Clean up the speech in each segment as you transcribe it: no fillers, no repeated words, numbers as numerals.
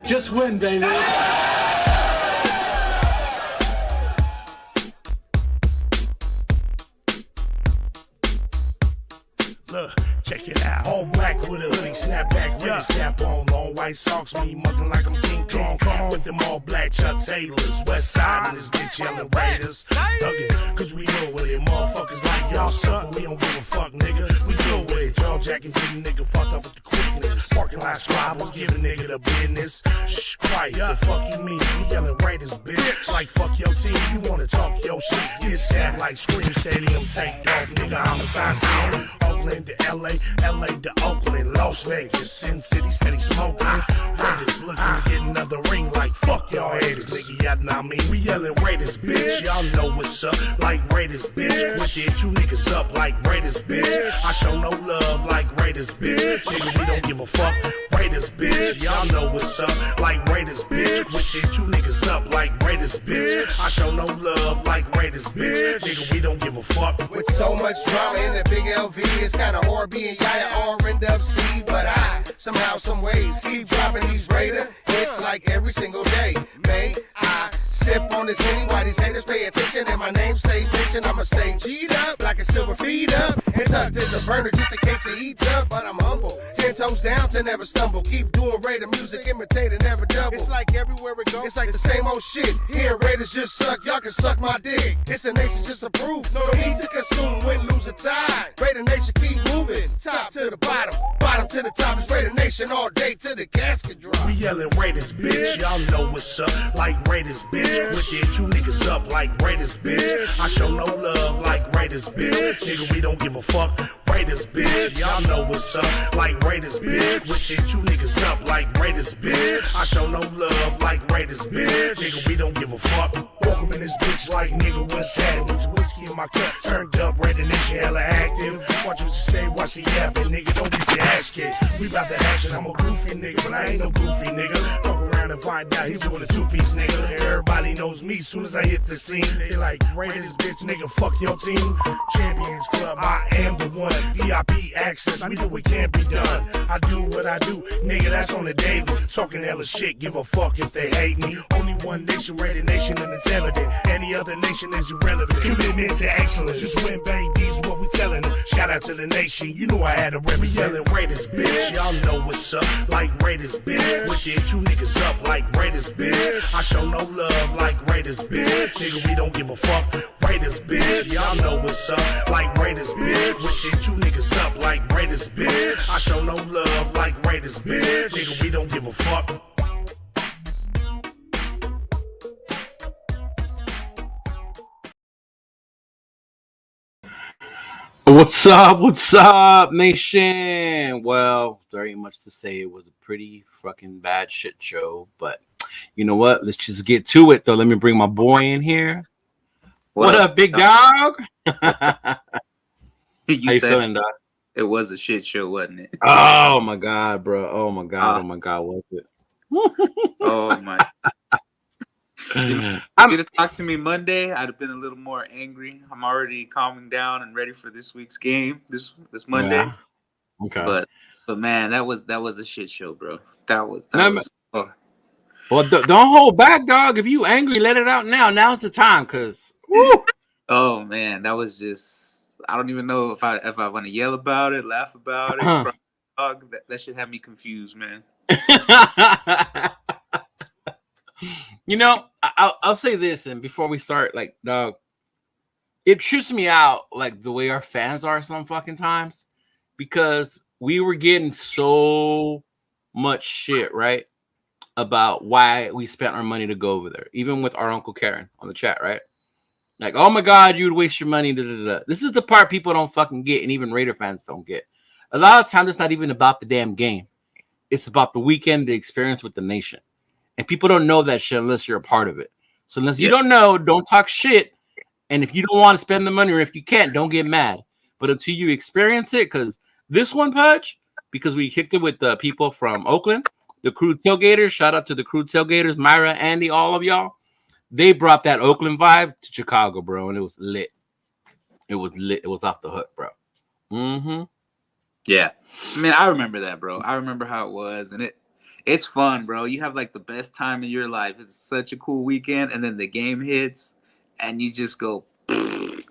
Just win, baby. Look, check it out. All black with a hoodie, snapback, with a snap on. Long white socks, me mugging like I'm King Kong. With them all black Chuck Taylors. West side and this bitch yelling Raiders. Thuggin', cause we know with it. Motherfuckers like y'all suck, but we don't give a fuck, nigga. We deal with it. Y'all jacking, getting nigga fucked up with the quickness. Parking lot squabbles, giving nigga the business. Shh, quiet, the fuck you mean? We yelling Raiders, bitch. Like fuck your team, you wanna talk your shit. Get sad like Scream Stadium, take off, nigga. Homicide scene. Oakland to LA, LA to Oakland, Las Vegas, Sin City, steady smoking. Raiders looking to get another ring like fuck y'all haters, nigga. Y'all know what I mean? We yelling Raiders, bitch. Y'all know what's up, like Raiders, bitch. Quit it, two niggas up like Raiders, bitch. I show no love like Raiders, bitch. Nigga, we don't give a fuck. Raiders, bitch. Y'all know what's up, like Raiders, bitch. Quit it, two niggas up like Raiders, bitch. I show no love like Raiders, bitch. Nigga, we don't give a fuck. With so much drama in the big LV, it's kinda hard being Yaya or end up C. But I, somehow, some ways, keep dropping these Raider hits like every single day. May I sip on this Henny while these haters pay attention and my name stay bitchin'. I'ma stay G'd up like a silver feed up. And tucked as a burner just in case it heats up. But I'm humble, 10 toes down to never stumble. Keep doing Raider music, imitate and never double. It's like everywhere it goes, it's like the same old shit. Here Raiders just suck, y'all can suck my dick. It's a nation just to prove, no need to consume, win, lose a tie. Raider Nation keep moving, top to the bottom, bottom to the top. It's Raider Nation all day till the casket drop. We yelling Raiders, bitch. Y'all know what's up, like Raiders, bitch. Quit it, two niggas up like Raiders, bitch. I show no love like Raiders, bitch. Nigga, we don't give a fuck. Raiders, bitch. Y'all know what's up, like Raiders, bitch. Quit it, two niggas up like Raiders, bitch. I show no love like Raiders, bitch. Nigga, we don't give a fuck. Welcome in this bitch like nigga, what's happening? With whiskey in my cup, turned up, Raider Nation hella active. Watch what you say, watch the yapping, nigga. Don't get your ass kicked. We bout the action, I'm a goofy nigga, but I ain't no goofy nigga. Fuck around and find out he doing a two-piece nigga. Everybody knows me soon as I hit the scene. They like, Raiders, bitch, nigga, fuck your team. Champions Club, I am the one. VIP access, we do what can't be done. I do what I do, nigga, that's on the daily. Talking hella shit, give a fuck if they hate me. Only one nation, Raider Nation, and it's evident. Any other nation is irrelevant. Commitment to excellence, just win, baby, is what we telling them. Shout out to the nation, you know I had to represent. Yelling Raiders, bitch, y'all know what's up, like Raiders, bitch. With it, two niggas up like Raiders, bitch. I show no love like Raiders, bitch. Nigga, we don't give a fuck. Raiders, bitch, y'all know what's up, like Raiders, bitch. With it, two niggas up like Raiders, bitch. I show no love like Raiders, bitch. Nigga, we don't give a fuck. What's up, nation? Well, very much to say it was a pretty fucking bad shit show, but you know what? Let's just get to it, though. Let me bring my boy in here. What up, big dog? How you feeling, dog? It was a shit show, wasn't it? Oh my god, bro! Oh my god! Was it? Oh my! If you'd have talked to me Monday, I'd have been a little more angry. I'm already calming down and ready for this week's game. This Monday. Yeah. Okay. But man, that was a shit show, bro. That was. Oh. Well, don't hold back, dog. If you angry, let it out now. Now's the time, cause. Woo! Oh man, that was just. I don't even know if I want to yell about it, laugh about it. Dog, that should have me confused, man. You know, I'll say this, and before we start, like, dog, it trips me out, like, the way our fans are some fucking times, because we were getting so much shit, right, about why we spent our money to go over there, even with our Uncle Karen on the chat, right? Like, oh my God, you'd waste your money. Da, da, da. This is the part people don't fucking get, and even Raider fans don't get. A lot of times, it's not even about the damn game. It's about the weekend, the experience with the nation. And people don't know that shit unless you're a part of it. So unless you don't know, don't talk shit. And if you don't want to spend the money, or if you can't, don't get mad. But until you experience it, because this one, Pudge, because we kicked it with the people from Oakland, the Crew Tailgaters, shout out to the Crew Tailgaters, Myra, Andy, all of y'all. They brought that Oakland vibe to Chicago, bro, and it was lit. It was lit. It was off the hook, bro. Mm-hmm. Yeah. I mean, I remember that, bro. I remember how it was, and It's fun, bro. You have like the best time of your life. It's such a cool weekend, and then the game hits, and you just go. You're like,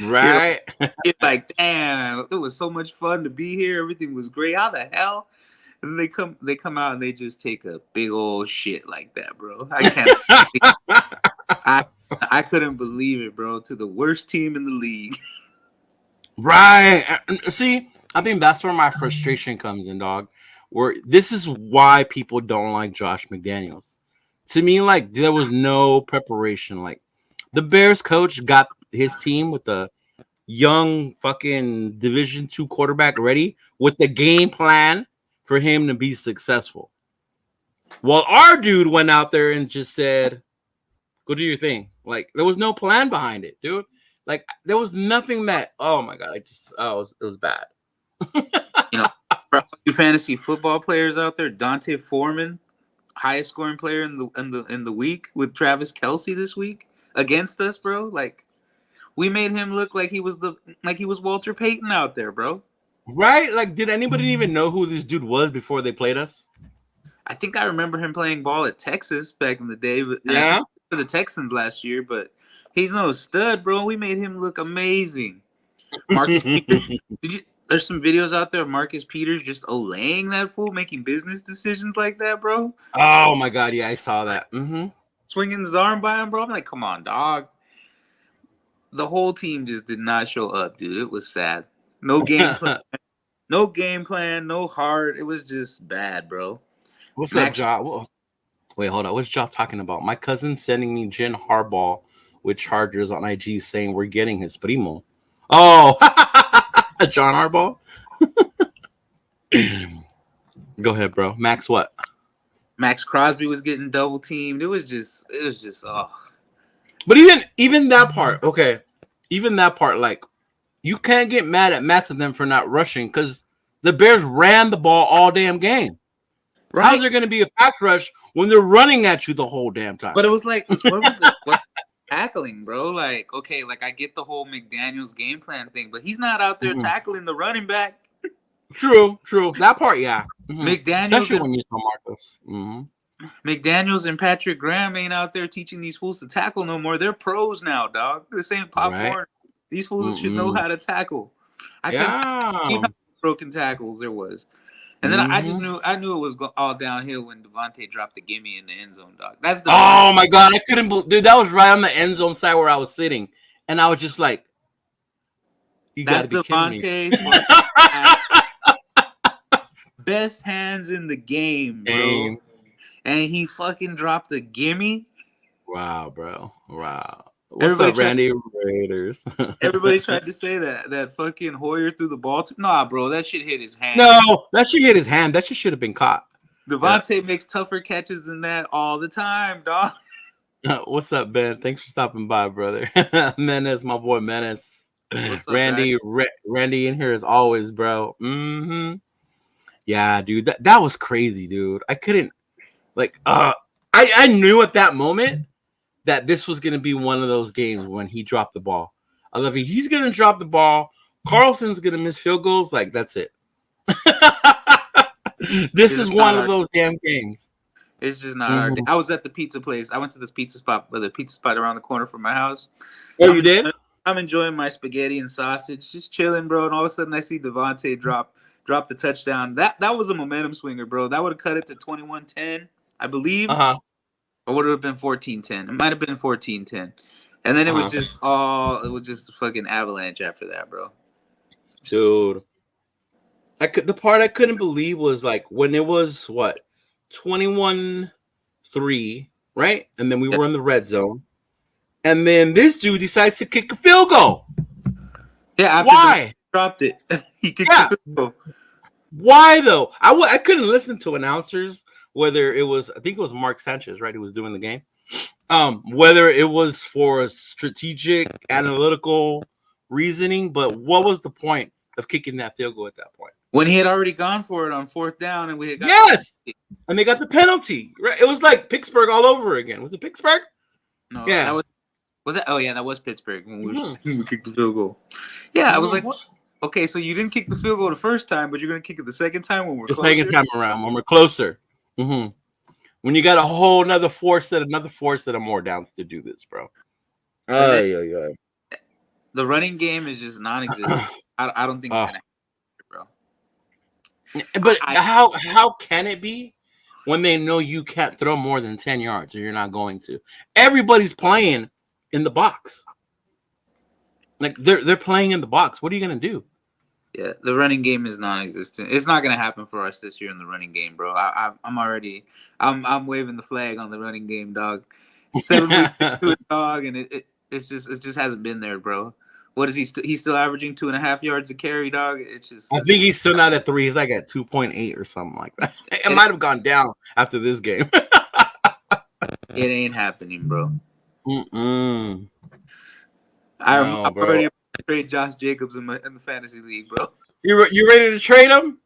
Right. you're like, damn, it was so much fun to be here. Everything was great. How the hell? And they come out and they just take a big old shit like that, bro. I can't. I I couldn't believe it, bro. To the worst team in the league. Right. See, I think that's where my frustration comes in, dog. Where this is why people don't like Josh McDaniels. To me, like there was no preparation. Like the Bears coach got his team with the young fucking Division II quarterback ready with the game plan for him to be successful. Well, our dude went out there and just said, "Go do your thing." Like there was no plan behind it, dude. Like there was nothing that. Oh my god! It was bad. You know, for all you fantasy football players out there, Dante Foreman, highest scoring player in the week with Travis Kelce this week against us, bro. Like we made him look like he was Walter Payton out there, bro. Right? Like, did anybody even know who this dude was before they played us? I think I remember him playing ball at Texas back in the day, but Yeah. for the Texans last year. But he's no stud, bro. We made him look amazing. Marcus Peters, there's some videos out there of Marcus Peters just olaying that fool, making business decisions like that, bro. Oh my god, yeah, I saw that. Mm-hmm. Swinging his arm by him, bro. I'm like, come on, dog. The whole team just did not show up, dude. It was sad. No game plan. No game plan, no heart. It was just bad, bro. What's up, Josh? Wait, hold on. What's Josh talking about? My cousin sending me Jen Harbaugh with Chargers on IG saying we're getting his primo. Oh, John Harbaugh. Go ahead, bro. Max, what? Max Crosby was getting double teamed. It was just oh. But even that part, okay. Even that part, like you can't get mad at Max and them for not rushing because the Bears ran the ball all damn game. Right? How's there going to be a pass rush when they're running at you the whole damn time? But it was like, what was the tackling, bro? Like, okay, like I get the whole McDaniels game plan thing, but he's not out there tackling the running back. True. That part, yeah. Mm-hmm. McDaniels when you saw Marcus. Mm-hmm. McDaniels and Patrick Graham ain't out there teaching these fools to tackle no more. They're pros now, dog. This ain't popcorn. Right. These fools should know how to tackle. I couldn't see how broken tackles there was. And then I knew it was all downhill when Devontae dropped the gimme in the end zone, dog. That's the my god, I couldn't believe, dude. That was right on the end zone side where I was sitting, and I was just like, "That's Devontae, best hands in the game, bro." And he fucking dropped a gimme. Wow, bro. Wow. What's up, Randy Raiders? Everybody tried to say that fucking Hoyer threw the ball to. Nah, bro, that shit hit his hand. No, that shit hit his hand. That shit should have been caught. Devontae makes tougher catches than that all the time, dog. What's up, Ben? Thanks for stopping by, brother. Menace, my boy Menace. What's up, Randy? Randy in here as always, bro. Mm-hmm. Yeah, dude, that was crazy, dude. I couldn't I knew at that moment that this was going to be one of those games when he dropped the ball. I love it. He's going to drop the ball. Carlson's going to miss field goals. Like, that's it. This is one of those damn games. It's just not our day. I was at the pizza place. I went to this pizza spot around the corner from my house. Oh, you did? I'm enjoying my spaghetti and sausage, just chilling, bro. And all of a sudden I see Devontae drop the touchdown. That was a momentum swinger, bro. That would have cut it to 21-10, I believe. Uh-huh. Or would it have been 14-10? It might have been 14-10. And then it was just a fucking avalanche after that, bro. Dude. The part I couldn't believe was like when it was 21-3, right? And then we were in the red zone. And then this dude decides to kick a field goal. Yeah, why? Dropped it. He kicked the field goal. Why though? I couldn't listen to announcers. Whether it was, I think it was Mark Sanchez, right, who was doing the game. Whether it was for a strategic, analytical reasoning, but what was the point of kicking that field goal at that point? When he had already gone for it on 4th down, and we had and they got the penalty. Right, it was like Pittsburgh all over again. Was it Pittsburgh? No, yeah, that was that. Oh yeah, that was Pittsburgh when we kicked the field goal. Yeah, I was like, what? Okay, so you didn't kick the field goal the first time, but you're gonna kick it the second time when we're closer? Second time around when we're closer. Mm-hmm. When you got a whole another four set of more downs to do this, bro. And then the running game is just non-existent. I don't think it's gonna happen, bro. But how can it be when they know you can't throw more than 10 yards or you're not going to? Everybody's playing in the box. Like they're playing in the box. What are you gonna do? Yeah, the running game is non-existent. It's not gonna happen for us this year in the running game, bro. I'm waving the flag on the running game, dog. 7 weeks into it, dog, and it just hasn't been there, bro. What is he? He's still averaging 2.5 yards a carry, dog. I think he's still not at 3. He's like at 2.8 or something like that. It might have gone down after this game. It ain't happening, bro. Mm-mm. I'm already trade Josh Jacobs in the fantasy league, bro. You ready to trade him?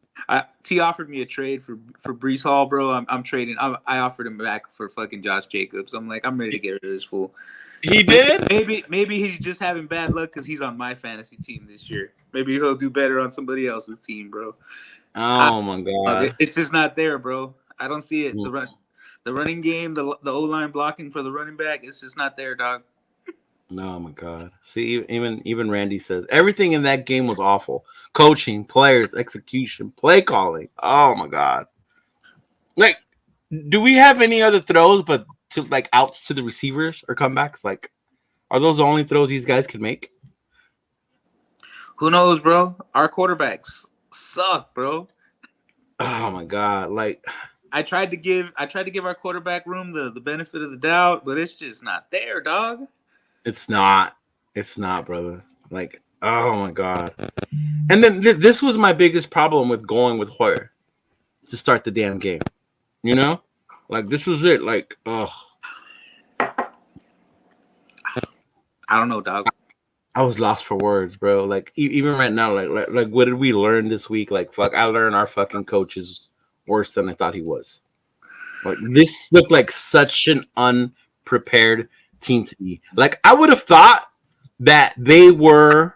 T offered me a trade for Breece Hall, bro. I'm trading. I offered him back for fucking Josh Jacobs. I'm like, I'm ready to get rid of this fool. He did? Maybe he's just having bad luck because he's on my fantasy team this year. Maybe he'll do better on somebody else's team, bro. Oh my god, it's just not there, bro. I don't see it. The running game, the O-line blocking for the running back, it's just not there, dog. Oh my god. See, even Randy says everything in that game was awful. Coaching, players, execution, play calling. Oh my god. Like, do we have any other throws but to like outs to the receivers or comebacks? Like, are those the only throws these guys can make? Who knows, bro? Our quarterbacks suck, bro. Oh my god. Like, I tried to give our quarterback room the benefit of the doubt, but it's just not there, dog. It's not, brother. Like, oh my god. And then this was my biggest problem with going with Hoyer to start the damn game. You know, like this was it. Like, oh, I don't know, dog. I was lost for words, bro. Like even right now, like what did we learn this week? Like, fuck, I learned our fucking coach is worse than I thought he was. Like this looked like such an unprepared team to me. Like I would have thought that they were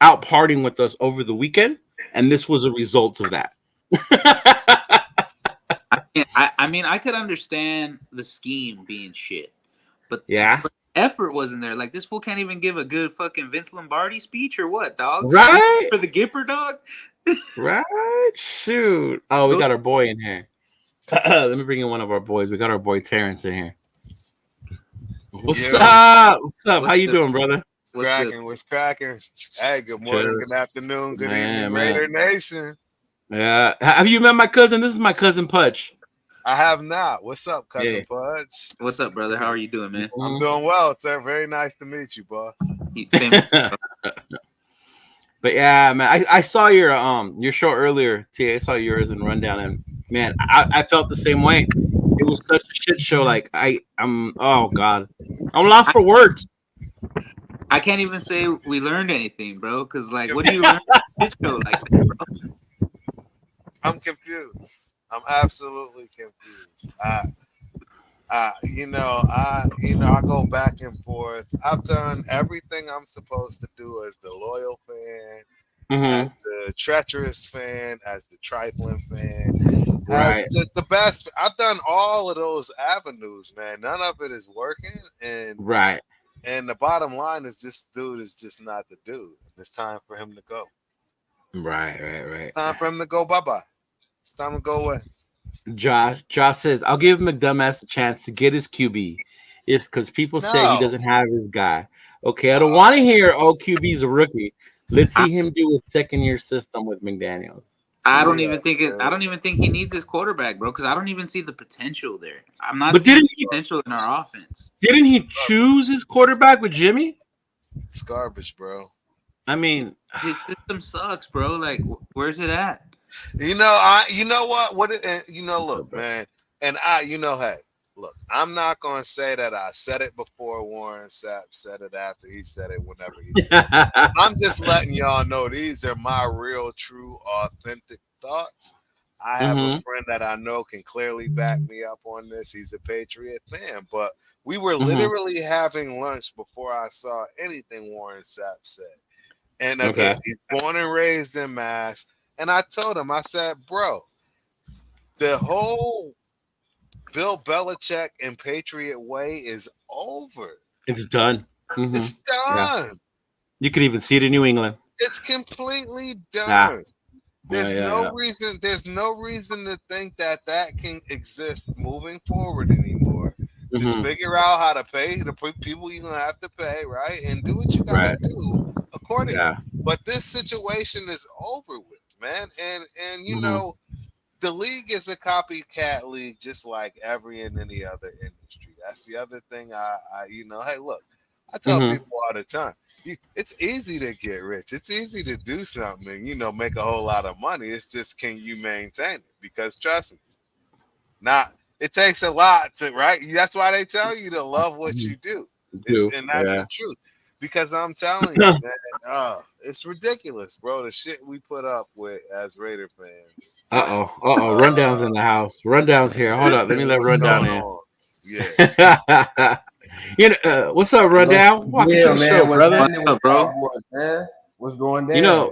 out partying with us over the weekend, and this was a result of that. I mean, I could understand the scheme being shit, but but effort wasn't there. Like this fool can't even give a good fucking Vince Lombardi speech or what, dog? Right for the Gipper, dog. Right? Shoot! Oh, we got our boy in here. Let me bring in one of our boys. We got our boy Terrence in here. What's up? How you doing, brother? What's cracking? Hey, good morning, good afternoon, good evening, Raider Nation. Yeah. Have you met my cousin? This is my cousin Pudge. I have not. What's up, cousin Pudge? What's up, brother? How are you doing, man? I'm doing well, sir. Very nice to meet you, boss. But yeah, man, I saw your show earlier, T. I saw yours and Rundown, and man, I felt the same way. It was such a shit show. Like I'm oh god, I'm lost for words. I can't even say we learned anything, bro. Because like, what do you learn from a shit show like that, bro? I'm confused. I'm absolutely confused. I go back and forth. I've done everything I'm supposed to do as the loyal fan, as the treacherous fan, as the trifling fan, as the best. I've done all of those avenues, man. None of it is working, and And the bottom line is this dude is just not the dude. It's time for him to go. Right. It's time for him to go bye-bye. It's time to go away. Josh says, I'll give McDumbass a chance to get his QB. If because people say he doesn't have his guy. Okay, I don't want to hear QB's a rookie. Let's see him do a second-year system with McDaniels. I don't even think he needs his quarterback, bro, because I don't even see the potential there. I'm not seeing the potential in our offense. Didn't he choose his quarterback with Jimmy? It's garbage, bro. I mean, his system sucks, bro. Like, where's it at? Look, man, and hey, look, I'm not gonna say that I said it before Warren Sapp said it after he said it, whenever he said it. I'm just letting y'all know these are my real, true, authentic thoughts. I have a friend that I know can clearly back me up on this. He's a Patriot fan, but we were literally having lunch before I saw anything Warren Sapp said. And again, he's born and raised in Mass. And I told him, I said, bro, the whole Bill Belichick and Patriot way is over. It's done. It's Yeah. done. You could even see it in New England. It's completely Ah. done. There's Yeah, no yeah. reason. There's no reason to think that can exist moving forward anymore. Just figure out how to pay the people you're gonna have to pay, right, and do what you gotta do accordingly. Yeah. But this situation is over with, man. And you know, the league is a copycat league, just like every and any other industry. That's the other thing. Hey, look. I tell people all the time, it's easy to get rich. It's easy to do something and, make a whole lot of money. It's just, can you maintain it? Because trust me, it takes a lot to, right? That's why they tell you to love what you do. And that's the truth. Because I'm telling you, man, it's ridiculous, bro. The shit we put up with as Raider fans. Rundown's in the house. Rundown's here. Hold up. Let me let Rundown in. Yeah. What's up, Rundown? Welcome to the show, brother. What's up, bro? Man? What's going down?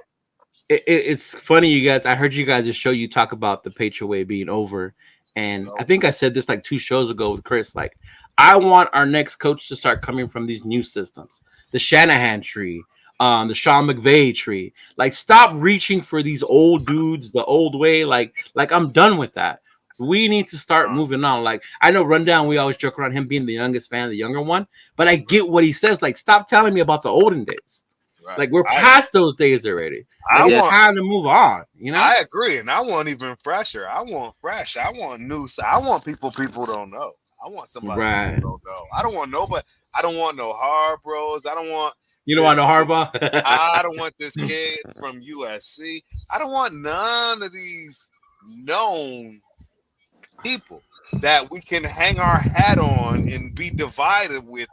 It's funny, you guys. I heard you guys just show you talk about the Patriot way being over, and I think I said this like 2 shows ago with Chris. Like, I want our next coach to start coming from these new systems, the Shanahan tree, the Sean McVay tree. Like, stop reaching for these old dudes the old way. Like I'm done with that. We need to start moving on. Like, I know Rundown, we always joke around him being the youngest fan, the younger one, but I get what he says. Like, stop telling me about the olden days. Right. Like, we're past those days already. Like, it's time to move on. I agree, and I want even fresher. I want fresh. I want new. I want people don't know. I want somebody people don't know. I don't want nobody. I don't want no Harbros. I don't want. You don't want no Harbaugh? I don't want this kid from USC. I don't want none of these known people that we can hang our hat on and be divided with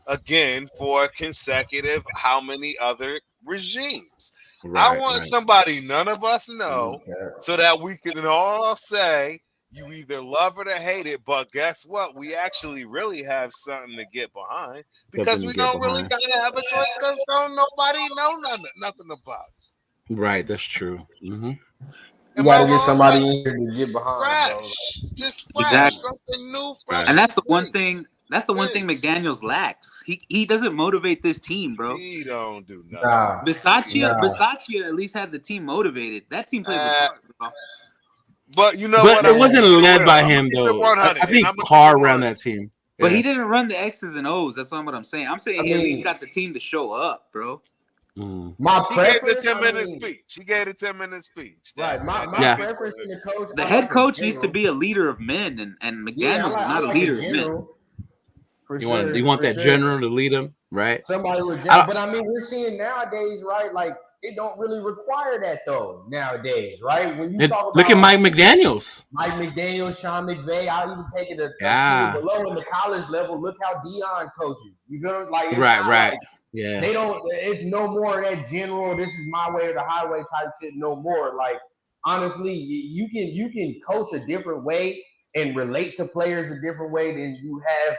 again for consecutive how many other regimes. I want somebody none of us know so that we can all say you either love it or hate it, but guess what? We actually really have something to get behind because we don't really gotta have a choice because don't nobody know nothing about it. Right, that's true. You gotta get somebody in here to get behind. Fresh, just fresh, something new, fresh. And that's the one thing. That's the one thing McDaniels lacks. He doesn't motivate this team, bro. He don't do nothing. Bisaccia at least had the team motivated. That team played with bro. But it wasn't led by him though. I think Carr ran that team. But he didn't run the X's and O's. That's not what I'm saying. I'm saying he at least got the team to show up, bro. My preference, he gave the 10-minute speech. He gave a 10-minute speech. Right. My preference in the coach. The head coach needs to be a leader of men, and McDaniels is not a leader of men. You want that general to lead him, right? Somebody with general. But I mean, we're seeing nowadays, right? Like, it don't really require that though nowadays, right? When you talk about look at Mike McDaniels, Sean McVay, I'll even take it a tier below in the college level. Look how Dion coaches. You know, like it's right. Like, yeah, they don't. It's no more of that general. This is my way or the highway type shit. No more. Like, honestly, you can coach a different way and relate to players a different way than you have,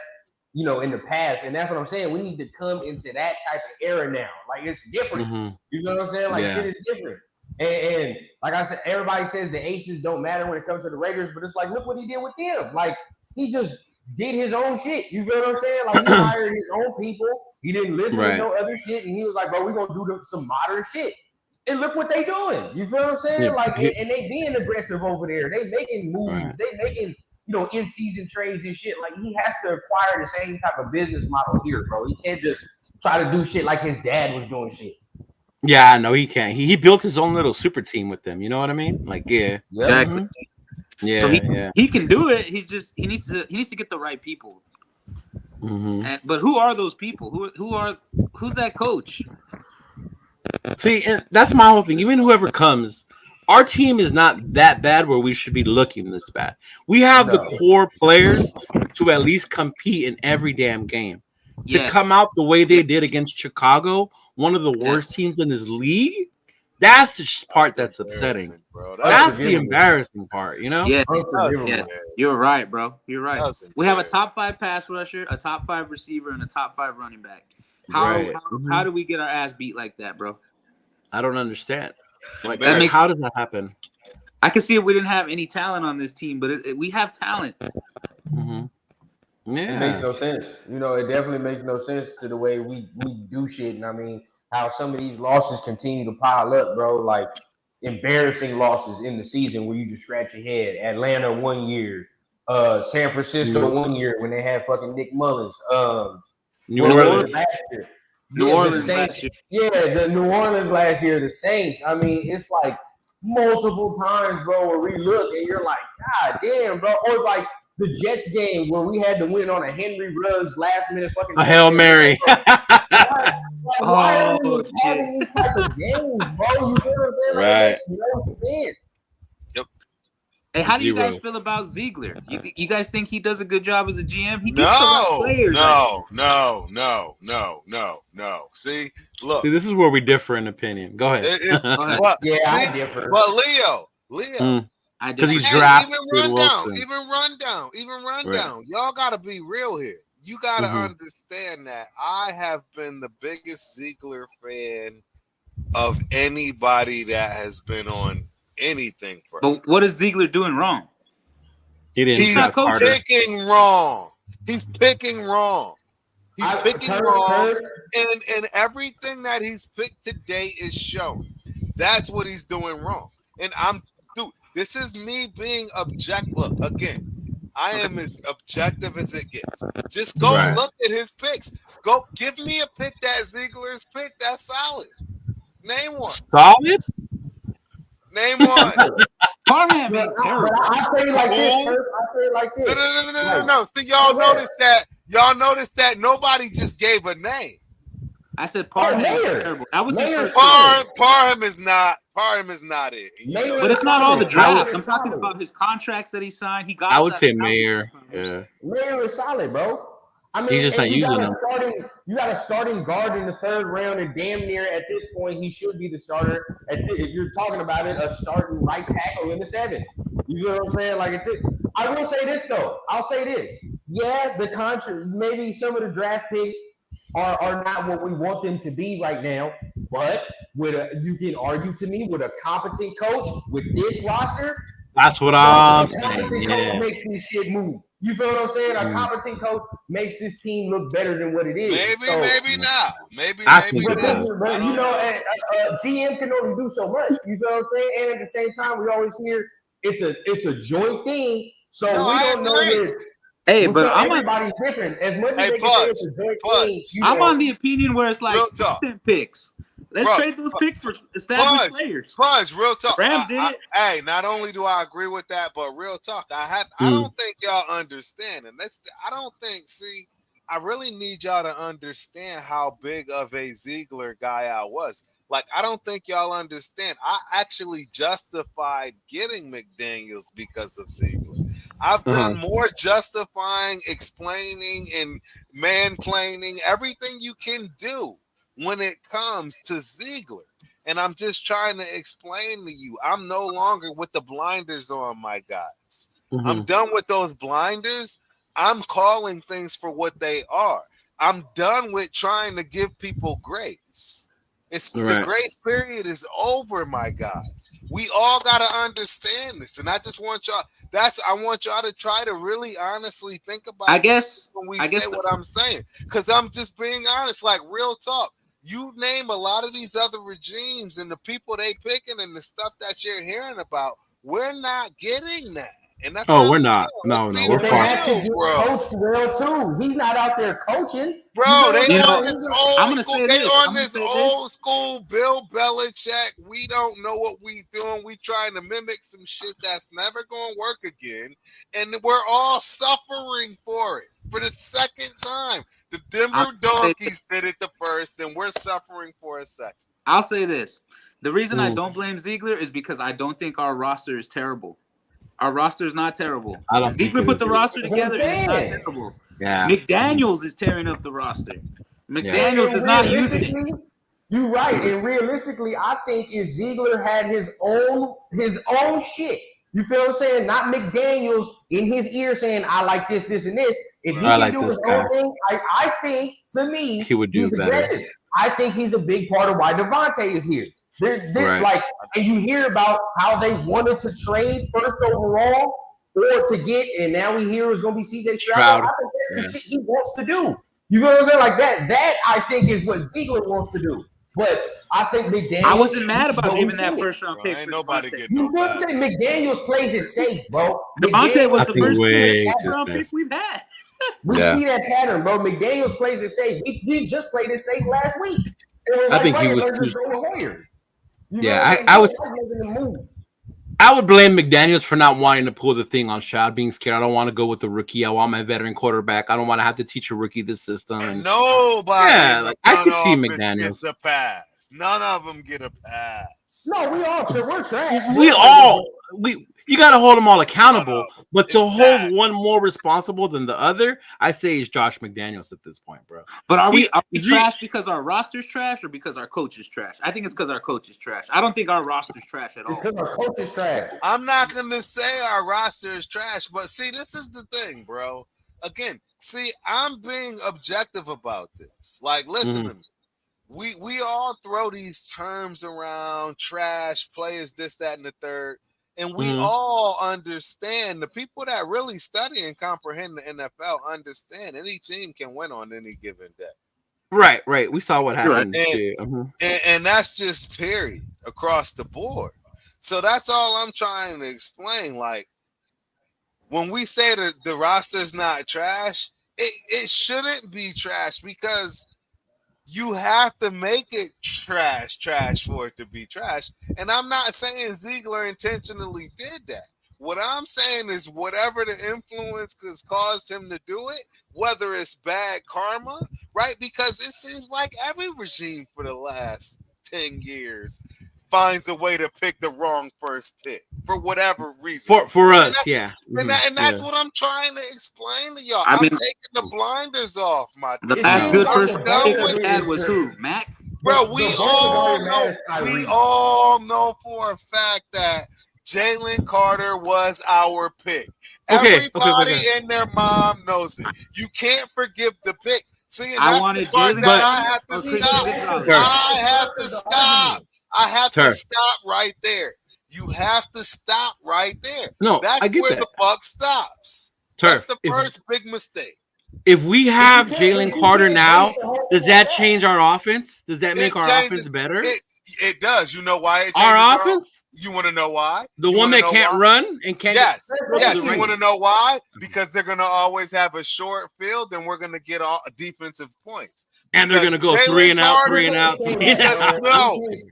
in the past. And that's what I'm saying. We need to come into that type of era now. Like, it's different. You know what I'm saying? Like, shit is different. And like I said, everybody says the aces don't matter when it comes to the Raiders, but it's like, look what he did with them. Like, he just did his own shit. You feel what I'm saying? Like, he hired his own people. He didn't listen to no other shit. And he was like, bro, we're going to do some modern shit. And look what they doing. You feel what I'm saying? Like, and they being aggressive over there. They making moves. They making in-season trades and shit. Like, he has to acquire the same type of business model here, bro. He can't just try to do shit like his dad was doing shit. Yeah, no, he can't. He built his own little super team with them. You know what I mean? Like, exactly. Yeah, so he can do it. He needs to get the right people. But who are those people? Who's that coach? See, and that's my whole thing. Even whoever comes, our team is not that bad where we should be looking this bad. We have the core players to at least compete in every damn game. To come out the way they did against Chicago, one of the worst teams in this league, that's the part that's upsetting. Bro. That's the embarrassing part, Yeah. You're right, bro. You're right. We have a top 5 pass rusher, a top 5 receiver, and a top 5 running back. How do we get our ass beat like that, bro? I don't understand. Like, how does that happen? I can see if we didn't have any talent on this team, but we have talent. Mm-hmm. Yeah, it makes no sense. You know, it definitely makes no sense to the way we do shit. And I mean, how some of these losses continue to pile up, bro. Like embarrassing losses in the season where you just scratch your head. Atlanta 1 year, San Francisco 1 year when they had fucking Nick Mullins. New Orleans last year. New Orleans Saints, last year. Yeah, the New Orleans last year, the Saints. I mean, it's like multiple times, bro, where we look and you're like, God damn, bro. Or like the Jets game where we had to win on a Henry Ruggs last minute fucking a Hail Mary. Why are we having these type of games, bro? You know what I'm saying? Like, it makes no sense. Hey, how do you guys feel about Ziegler? You guys think he does a good job as a GM? He gets No, the right players. No. See, look. See, this is where we differ in opinion. Go ahead. But, yeah, see, I differ. But Leo, because he hey, drafted even rundown. Y'all gotta be real here. You gotta understand that I have been the biggest Ziegler fan of anybody that has been on anything for. But what is Ziegler doing wrong? He's picking wrong. He's picking wrong. And everything that he's picked today is showing. That's what he's doing wrong. And this is me being objective. Look, again, I am as objective as it gets. Just go look at his picks. Go give me a pick that Ziegler's picked that's solid. Name one. Solid? Name one. Parham ain't terrible. I say it like this. No. See, y'all notice that. Y'all notice that nobody just gave a name. I said Parham ain't terrible. That was Parham is not. Parham is not it. But it's not all the draft. I'm talking about his contracts that he signed. He got. I would say Mayer. Yeah. Mayer is solid, bro. I mean, he's just not using them. You got a starting guard in the third round, and damn near at this point, he should be the starter. If you're talking about it, a starting right tackle in the seventh. You know what I'm saying? Like, I will say this though. I'll say this. Yeah, the contract, maybe some of the draft picks are not what we want them to be right now. But you can argue to me with a competent coach with this roster. That's what I'm saying. A competent coach makes this shit move. You feel what I'm saying? A competent coach makes this team look better than what it is. Maybe not. Maybe not. But you know, GM can only do so much. You feel what I'm saying? And at the same time, we always hear it's a joint thing. So we don't know this. Hey, but everybody's different. As much as they can say it's a joint thing, I'm on the opinion where it's like 10 picks. Let's trade those picks for established players. Real talk. Rams did it. Hey, not only do I agree with that, but real talk. I don't think y'all understand, and I really need y'all to understand how big of a Ziegler guy I was. Like, I don't think y'all understand. I actually justified getting McDaniels because of Ziegler. I've done more justifying, explaining, and mansplaining, everything you can do when it comes to Ziegler. And I'm just trying to explain to you, I'm no longer with the blinders on, my guys. I'm done with those blinders. I'm calling things for what they are. I'm done with trying to give people grace. The grace period is over, my guys. We all got to understand this. And I just want y'all, I want y'all to try to really honestly think about when we say what I'm saying. Because I'm just being honest, like real talk. You name a lot of these other regimes and the people they picking and the stuff that you're hearing about, we're not getting that. And that's we're not. No, we're far. Coached well too. He's not out there coaching, bro. They on this old school Bill Belichick. We don't know what we doing. We trying to mimic some shit that's never gonna work again, and we're all suffering for it for the second time. The Denver Donkeys did it the first, and we're suffering for a second. I'll say this: the reason I don't blame Ziegler is because I don't think our roster is terrible. Our roster is not terrible. Ziegler put the roster together, and it's not terrible. Yeah. McDaniels is tearing up the roster. McDaniels is not using it. You're right. And realistically, I think if Ziegler had his own shit, you feel what I'm saying? Not McDaniels in his ear saying, I like this, this, and this. If he can do his own thing, I think, to me, he would do he's aggressive. I think he's a big part of why Devontae is here. They're like, and you hear about how they wanted to trade first overall or to get, and now we hear it's going to be CJ Stroud. I think that's the shit he wants to do. You know what I'm saying? Like that I think is what Ziegler wants to do. But I think McDaniels. I wasn't mad about giving that first round pick. Ain't nobody getting no pass. McDaniels plays it safe, bro. Devontae was the first round pick we've had. We see that pattern, bro. McDaniels plays it safe. We just played it safe last week. I think he was too. I would blame McDaniels for not wanting to pull the thing on Stroud, being scared. I don't want to go with the rookie. I want my veteran quarterback. I don't want to have to teach a rookie this system. And nobody. Yeah, like, I could see McDaniels gets a pass. None of them get a pass. No, we're trash. You got to hold them all accountable, but to hold one more responsible than the other, I say is Josh McDaniels at this point, bro. But are we trash because our roster's trash or because our coach is trash? I think it's because our coach is trash. I don't think our roster's trash at all. It's because our coach is trash. I'm not going to say our roster is trash, but see, this is the thing, bro. Again, see, I'm being objective about this. Like, listen to me. We all throw these terms around, trash, players, this, that, and the third. And we all understand, the people that really study and comprehend the NFL understand any team can win on any given day. Right. We saw what happened. And that's just period across the board. So that's all I'm trying to explain. Like, when we say that the roster is not trash, it shouldn't be trash because you have to make it trash for it to be trash. And I'm not saying Ziegler intentionally did that. What I'm saying is whatever the influence has caused him to do it, whether it's bad karma, right? Because it seems like every regime for the last 10 years finds a way to pick the wrong first pick for whatever reason. For us, yeah. And that's what I'm trying to explain to y'all. I'm taking the blinders off, my The last good first pick we had was who? Mac? Bro, we all know for a fact that Jalen Carter was our pick. Everybody and their mom knows it. You can't forgive the pick. See, I wanted Jalen Carter. I have to stop. I have to stop right there. You have to stop right there. No, that's where the buck stops. That's the first big mistake. If we have Jalen Carter now, does that change our offense? Does that make our offense better? It does. You know why it changes our offense? You want to know why? The one that can't run and can't. Yes. You want to know why? Because they're going to always have a short field, and we're going to get all defensive points. And they're going to go three and out. No,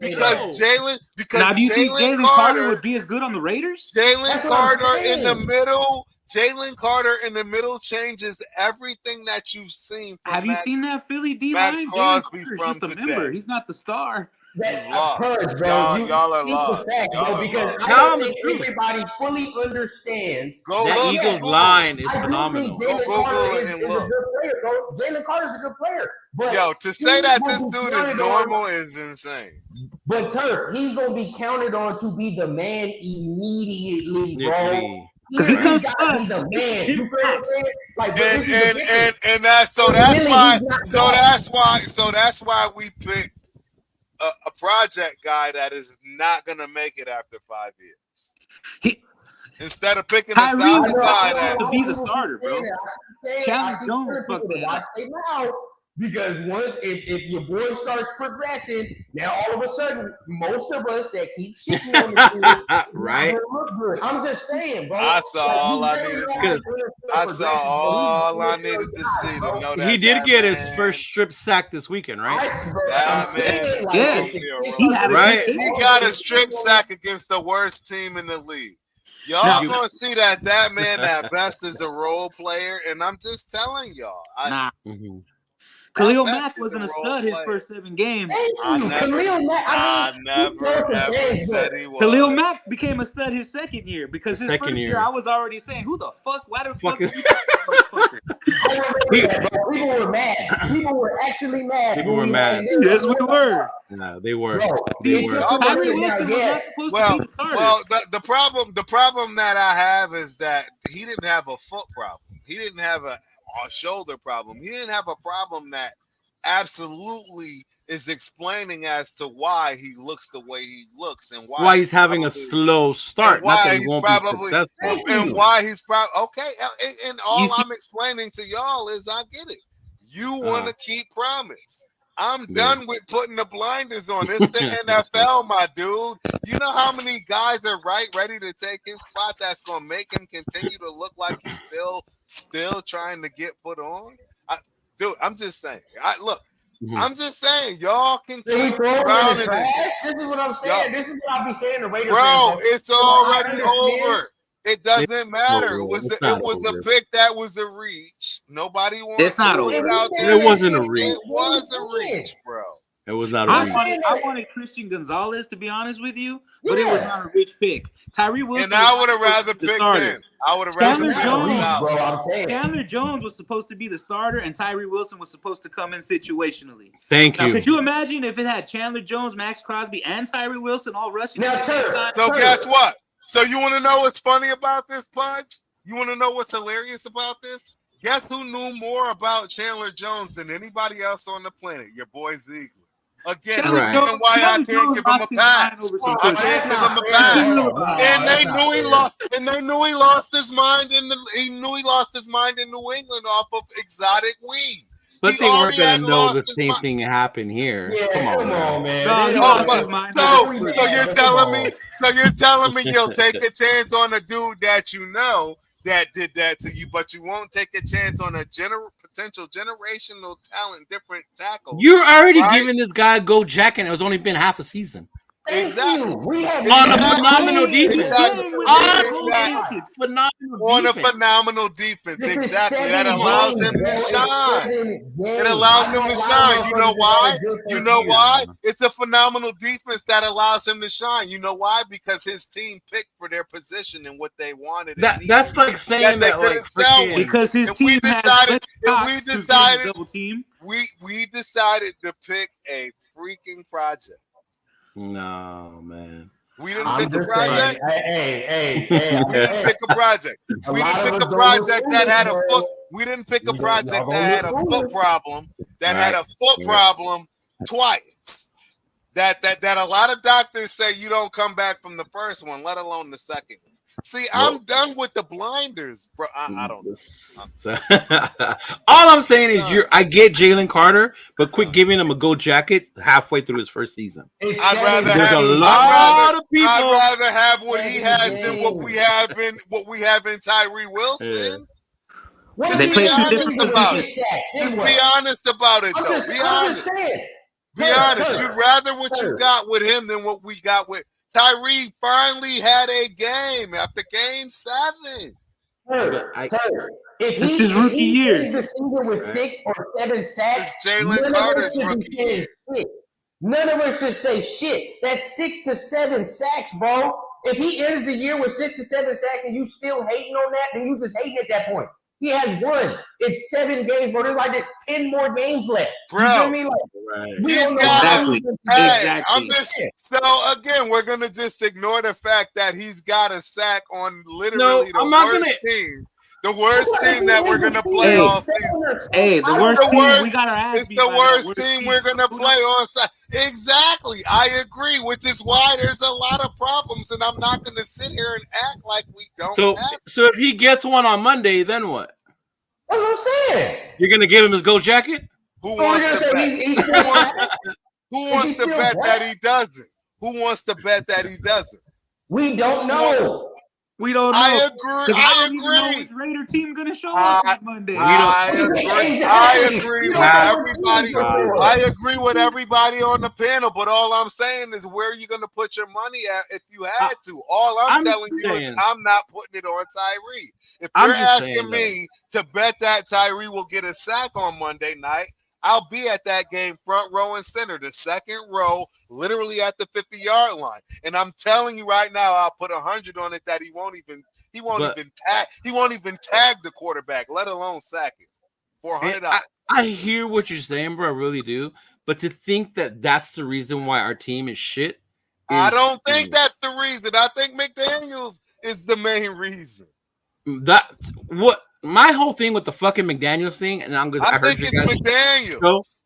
because Jalen. Now, do you think Jalen Carter would be as good on the Raiders? Jalen Carter in the middle. Jalen Carter in the middle changes everything that you've seen. Have you seen that Philly D-line? Jalen Carter's just a member. He's not the star. Purge, bro. Y'all are lost. Because I don't think everybody fully understands that Eagles line is phenomenal. Jalen Carter's a good player. But to say that this dude is normal is insane. But Turk, he's gonna be counted on to be the man immediately, bro. Because he comes to us. The man. You and that's why we picked a project guy that is not going to make it after 5 years. Instead of picking a solid guy to be the starter, bro. Challenge Jones fucked that up. Because once if your boy starts progressing, now all of a sudden most of us that keep shitting on the field, right? Look good. I'm just saying, bro. I saw all I needed to see to know that he did get his first strip sack this weekend, right? Yes, he got a strip sack against the worst team in the league. Y'all gonna see that man at best is a role player, and I'm just telling y'all. Khalil Mack wasn't a stud his first 7 games. I never ever said he was. Khalil Mack became a stud his second year because his first year I was already saying, who the fuck? Why the fuck is People were mad. People were actually mad. People were mad. Yes, we were. No, they were. The problem that I have is that he didn't have a foot problem. He didn't have a shoulder problem. He didn't have a problem that absolutely is explaining as to why he looks the way he looks and why he's having a slow start. And why not that he he's won't probably be successful. and why he's probably okay. And all see, I'm explaining to y'all is I get it. You want to keep promise. I'm done with putting the blinders on. It's the NFL, my dude. You know how many guys are ready to take his spot that's gonna make him continue to look like he's still trying to get put on? Dude, I'm just saying. I'm just saying, y'all can keep drowning. This is what I'm saying. This is what I'll be saying to Raiders. Bro, it's already over. It doesn't matter. It was a pick that was a reach. Nobody wants to put it out there. It wasn't a reach. It was a reach, bro. It was not a reach. I wanted Christian Gonzalez, to be honest with you, but it was not a rich pick. Tyree Wilson. And I would have rather picked him. I would have rather Chandler Jones was supposed to be the starter, and Tyree Wilson was supposed to come in situationally. Thank you. Could you imagine if it had Chandler Jones, Max Crosby, and Tyree Wilson all rushing? So guess what? So you want to know what's funny about this, Pudge? You want to know what's hilarious about this? Guess who knew more about Chandler Jones than anybody else on the planet? Your boy Ziegler. Again, the reason why I can't give him a pass. I can't give him a pass. And they knew he lost. And they knew he lost his mind in New England off of exotic weed. But they weren't going to know the same thing happened here. Yeah, come on, man. So you're telling me you'll take a chance on a dude that you know that did that to you, but you won't take a chance on a potential generational talent, different tackle. You're already giving this guy a go jack, and it was only been half a season. Exactly. On a phenomenal defense. On a phenomenal defense. Exactly. That allows him to shine. It allows him to shine. You know why? You know why? It's a phenomenal defense that allows him to shine. You know why? Because his team picked for their position and what they wanted. That's like saying that like because his team double team. We decided to pick a freaking project. No, man. We didn't pick a project. Hey. We didn't pick a project. We didn't pick a project that had a foot. We didn't pick a project that had a foot problem. That had a foot problem twice. That a lot of doctors say you don't come back from the first one, let alone the second. See, I'm done with the blinders, bro. I don't know. All I'm saying is I get Jalen Carter, but quit giving him a gold jacket halfway through his first season. I'd rather have what he has than what we have in Tyree Wilson. Yeah. Just be honest about it. Just be honest about it, though. Be honest. Be honest. You'd rather what you got with him than what we got with Tyree. Finally had a game after game 7. It's his rookie year. If he ends the season with 6 or 7 sacks, it's Jalen Carter's rookie year. None of us should say shit. That's 6 to 7 sacks, bro. If he ends the year with 6 to 7 sacks and you still hating on that, then you just hating at that point. He has won. It's 7 games, bro. There's like 10 more games left. Bro, you feel me? I'm just so again, we're gonna just ignore the fact that he's got a sack on literally the worst team. The worst team that we're gonna play all season. Hey, the worst team we got our ass beat. It's the worst team we're gonna play on side. Exactly, I agree. Which is why there's a lot of problems, and I'm not gonna sit here and act like we don't. So if he gets one on Monday, then what? That's what I'm saying. You're gonna give him his gold jacket? Who wants to bet? Who wants to bet that he doesn't? Who wants to bet that he doesn't? We don't know. We don't know. I agree. I don't even know which Raider team gonna show up on Monday. I agree with everybody. I agree with everybody on the panel. But all I'm saying is, where are you gonna put your money at if you had to? All I'm telling you is, I'm not putting it on Tyree. If you're asking me to bet that Tyree will get a sack on Monday night, I'll be at that game front row and center, the second row, literally at the 50-yard line. And I'm telling you right now, I'll put 100 on it that he won't even tag the quarterback, let alone sack it. $400. I hear what you're saying, bro. I really do. But to think that that's the reason why our team is shit. I don't think that's the reason. I think McDaniels is the main reason. My whole thing with the fucking McDaniels thing, and I think it's McDaniels.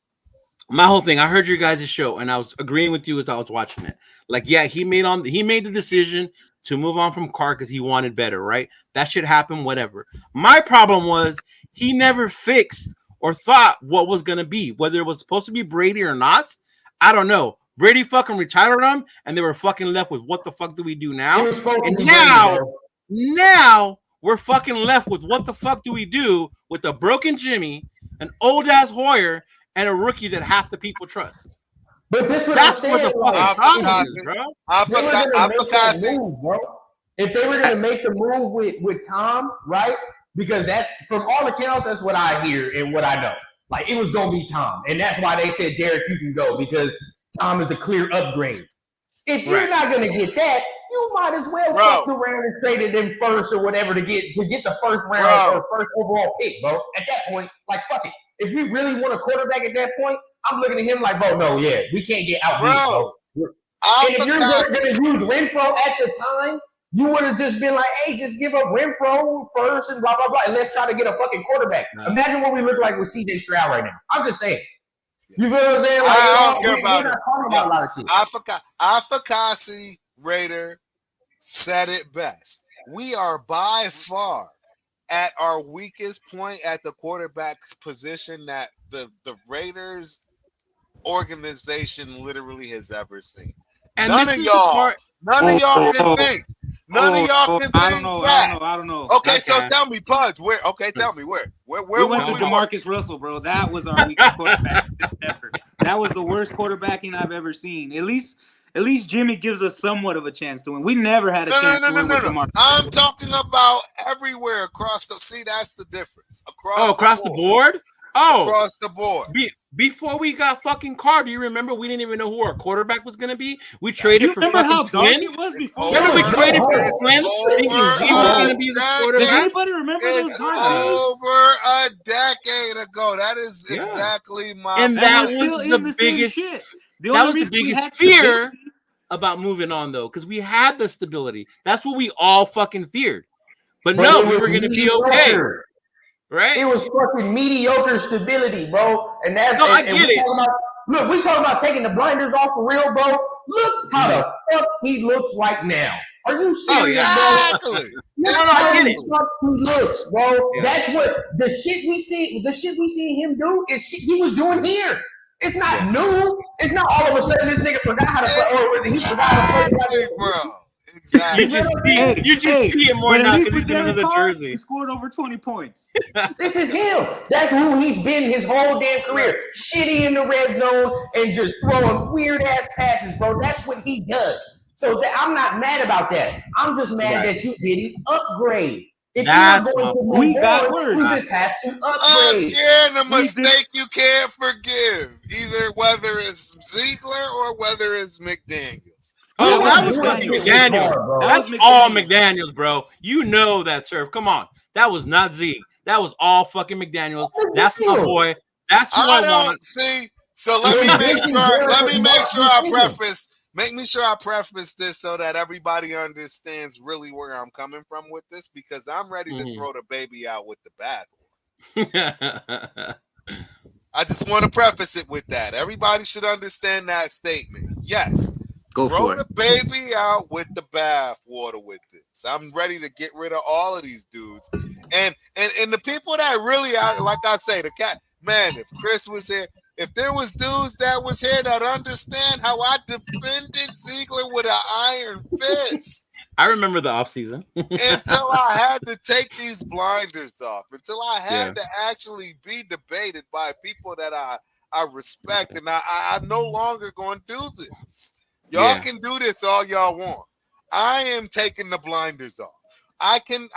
my whole thing. I heard your guys' show, and I was agreeing with you as I was watching it. Like, yeah, he made the decision to move on from Carr because he wanted better, right? That should happen, whatever. My problem was he never fixed or thought what was gonna be, whether it was supposed to be Brady or not. I don't know. Brady fucking retired him, and they were fucking left with what the fuck do we do now? And now we're fucking left with what the fuck do we do with a broken Jimmy, an old ass Hoyer, and a rookie that half the people trust. But this what That's I'm what saying, the fucking problem is, bro. If they were gonna make the move with Tom, right? Because that's from all accounts, that's what I hear and what I know. Like it was gonna be Tom, and that's why they said Derek, you can go because Tom is a clear upgrade. If you're not gonna get that, you might as well fuck around and trade him first or whatever to get the first round or first overall pick, bro. At that point, like fuck it. If we really want a quarterback at that point, I'm looking at him like, bro, no, yeah, we can't get outbeat, bro. And if you're going to use Renfro at the time, you would have just been like, hey, just give up Renfro first and blah, blah, blah, and let's try to get a fucking quarterback. Imagine what we look like with C.J. Stroud right now. I'm just saying. You feel what I'm saying? Like, I don't care about we're not talking about a lot of shit. Afakasi Raider said it best. We are by far at our weakest point at the quarterback position that the Raiders organization literally has ever seen. And none of y'all can think. None of y'all can think I don't know. Okay, so tell me, Pudge, where? Okay, tell me where we went to Jamarcus Russell, bro. That was our weakest quarterback ever. That was the worst quarterbacking I've ever seen. At least Jimmy gives us somewhat of a chance to win. We never had a chance to win with Jamarcus. I'm talking about everywhere across the. See, that's the difference. Across the board. Across the board. Before we got fucking Carr, do you remember we didn't even know who our quarterback was going to be? We traded for remember how dark Flynn? it was before? Remember we traded for Flynn thinking he was going to be the quarterback? Does anybody remember those dark days? Over a decade ago. That is exactly my And that was the biggest that was the biggest fear about moving on, though, because we had the stability. That's what we all fucking feared. But no, we were going to be okay. Right? It was fucking mediocre stability, bro. And that's I get it. Look, we talking about taking the blinders off for real, bro. Look how the fuck he looks right now. Are you serious, bro? Look how the fuck he looks, bro. Yeah. That's what the shit we see him do is shit he was doing here. It's not new. It's not all of a sudden this nigga forgot how to play or he forgot how to play, bro. Exactly. You just see it more now because he's in another jersey. He scored over 20 points. This is him. That's who he's been his whole damn career. Shitty in the red zone and just throwing weird ass passes, bro. That's what he does. So I'm not mad about that. I'm just mad that you didn't upgrade. If you're going to move on, you just have to upgrade. Again, a mistake you can't forgive. Either whether it's Ziegler or whether it's McDaniels. Oh, that was fucking McDaniels. That's all McDaniels, bro. You know that, Surf. Come on. That was not Zeke. That was all fucking McDaniels. That's my boy. That's who I want. See, so let me make sure I preface this so that everybody understands really where I'm coming from with this, because I'm ready to throw the baby out with the bathwater. I just want to preface it with that. Everybody should understand that statement. Yes. Throw the baby out with the bath water with this. I'm ready to get rid of all of these dudes. And the people that really, like I say, the cat, man, if Chris was here, if there was dudes that was here that understand how I defended Ziegler with an iron fist. I remember the offseason. Until I had to take these blinders off. Until I had to actually be debated by people that I respect. And I'm no longer going to do this. Y'all can do this all y'all want. I am taking the blinders off. I can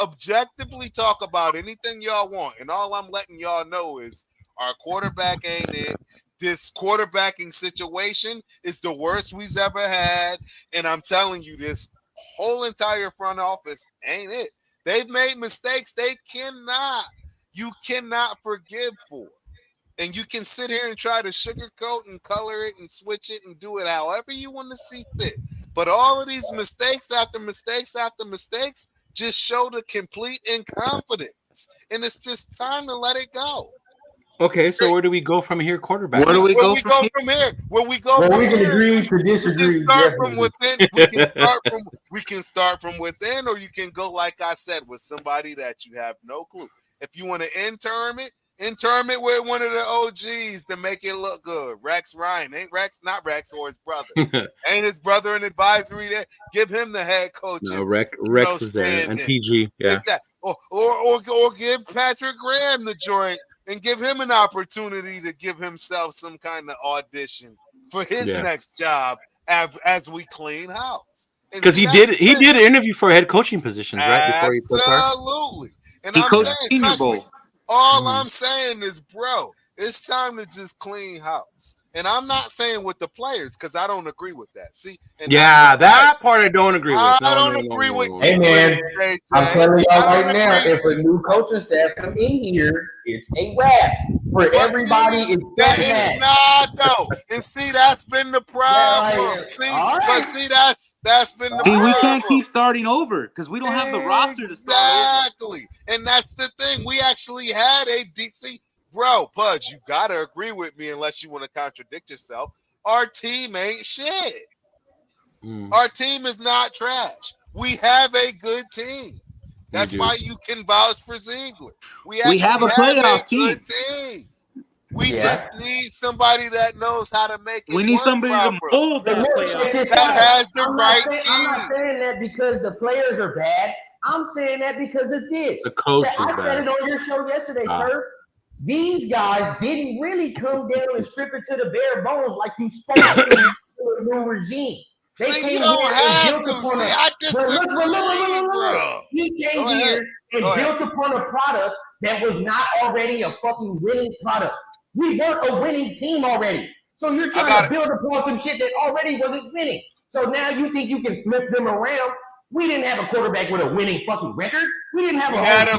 objectively talk about anything y'all want, and all I'm letting y'all know is our quarterback ain't it. This quarterbacking situation is the worst we've ever had, and I'm telling you, this whole entire front office ain't it. They've made mistakes you cannot forgive for. And you can sit here and try to sugarcoat and color it and switch it and do it however you want to see fit. But all of these mistakes after mistakes after mistakes just show the complete incompetence. And it's just time to let it go. Okay, so where do we go from here, quarterback? Where do we go from here? Where we go Well, from we can here? agree to disagree. We can start from Definitely. within. We can start from within, or you can go like I said with somebody that you have no clue. If you want to intern it with one of the OGs to make it look good. Rex Ryan ain't Rex, not Rex or his brother. Ain't his brother in advisory there? Give him the head coach. No, Rex is there and PG. Yeah. Exactly. Or give Patrick Graham the joint and give him an opportunity to give himself some kind of audition for his next job as we clean house. Because he did an interview for head coaching positions, right? Before he took part. Absolutely. And he I'm coached saying, Senior Bowl. all I'm saying is, bro, it's time to just clean house. And I'm not saying with the players because I don't agree with that. See? That part I don't agree with. I don't agree with. Hey man, I'm telling y'all right now, if a new coaching staff come in here, it's a wrap for everybody. It's that is not though. And see, that's been the problem. But see, that's been the problem. We can't keep starting over because we don't have the roster to start over. Exactly. And that's the thing. We actually had a DC. Bro, Pudge, you gotta agree with me unless you want to contradict yourself. Our team ain't shit. Our team is not trash. We have a good team. That's why you can vouch for Ziegler. We have a playoff team. Good team. We just need somebody that knows how to make it. We need somebody to mold that playoff. That has the right team. I'm not saying that because the players are bad. I'm saying that because of this. The coach I said it on your show yesterday, Turf. These guys didn't really come down and strip it to the bare bones like you spoke to the new regime. They came you don't here have and to. built upon I disagree, bro. He came here and built upon a product that was not already a fucking winning product. We weren't a winning team already. So you're trying to build upon some shit that already wasn't winning. So now you think you can flip them around. We didn't have a quarterback with a winning fucking record. We didn't have we had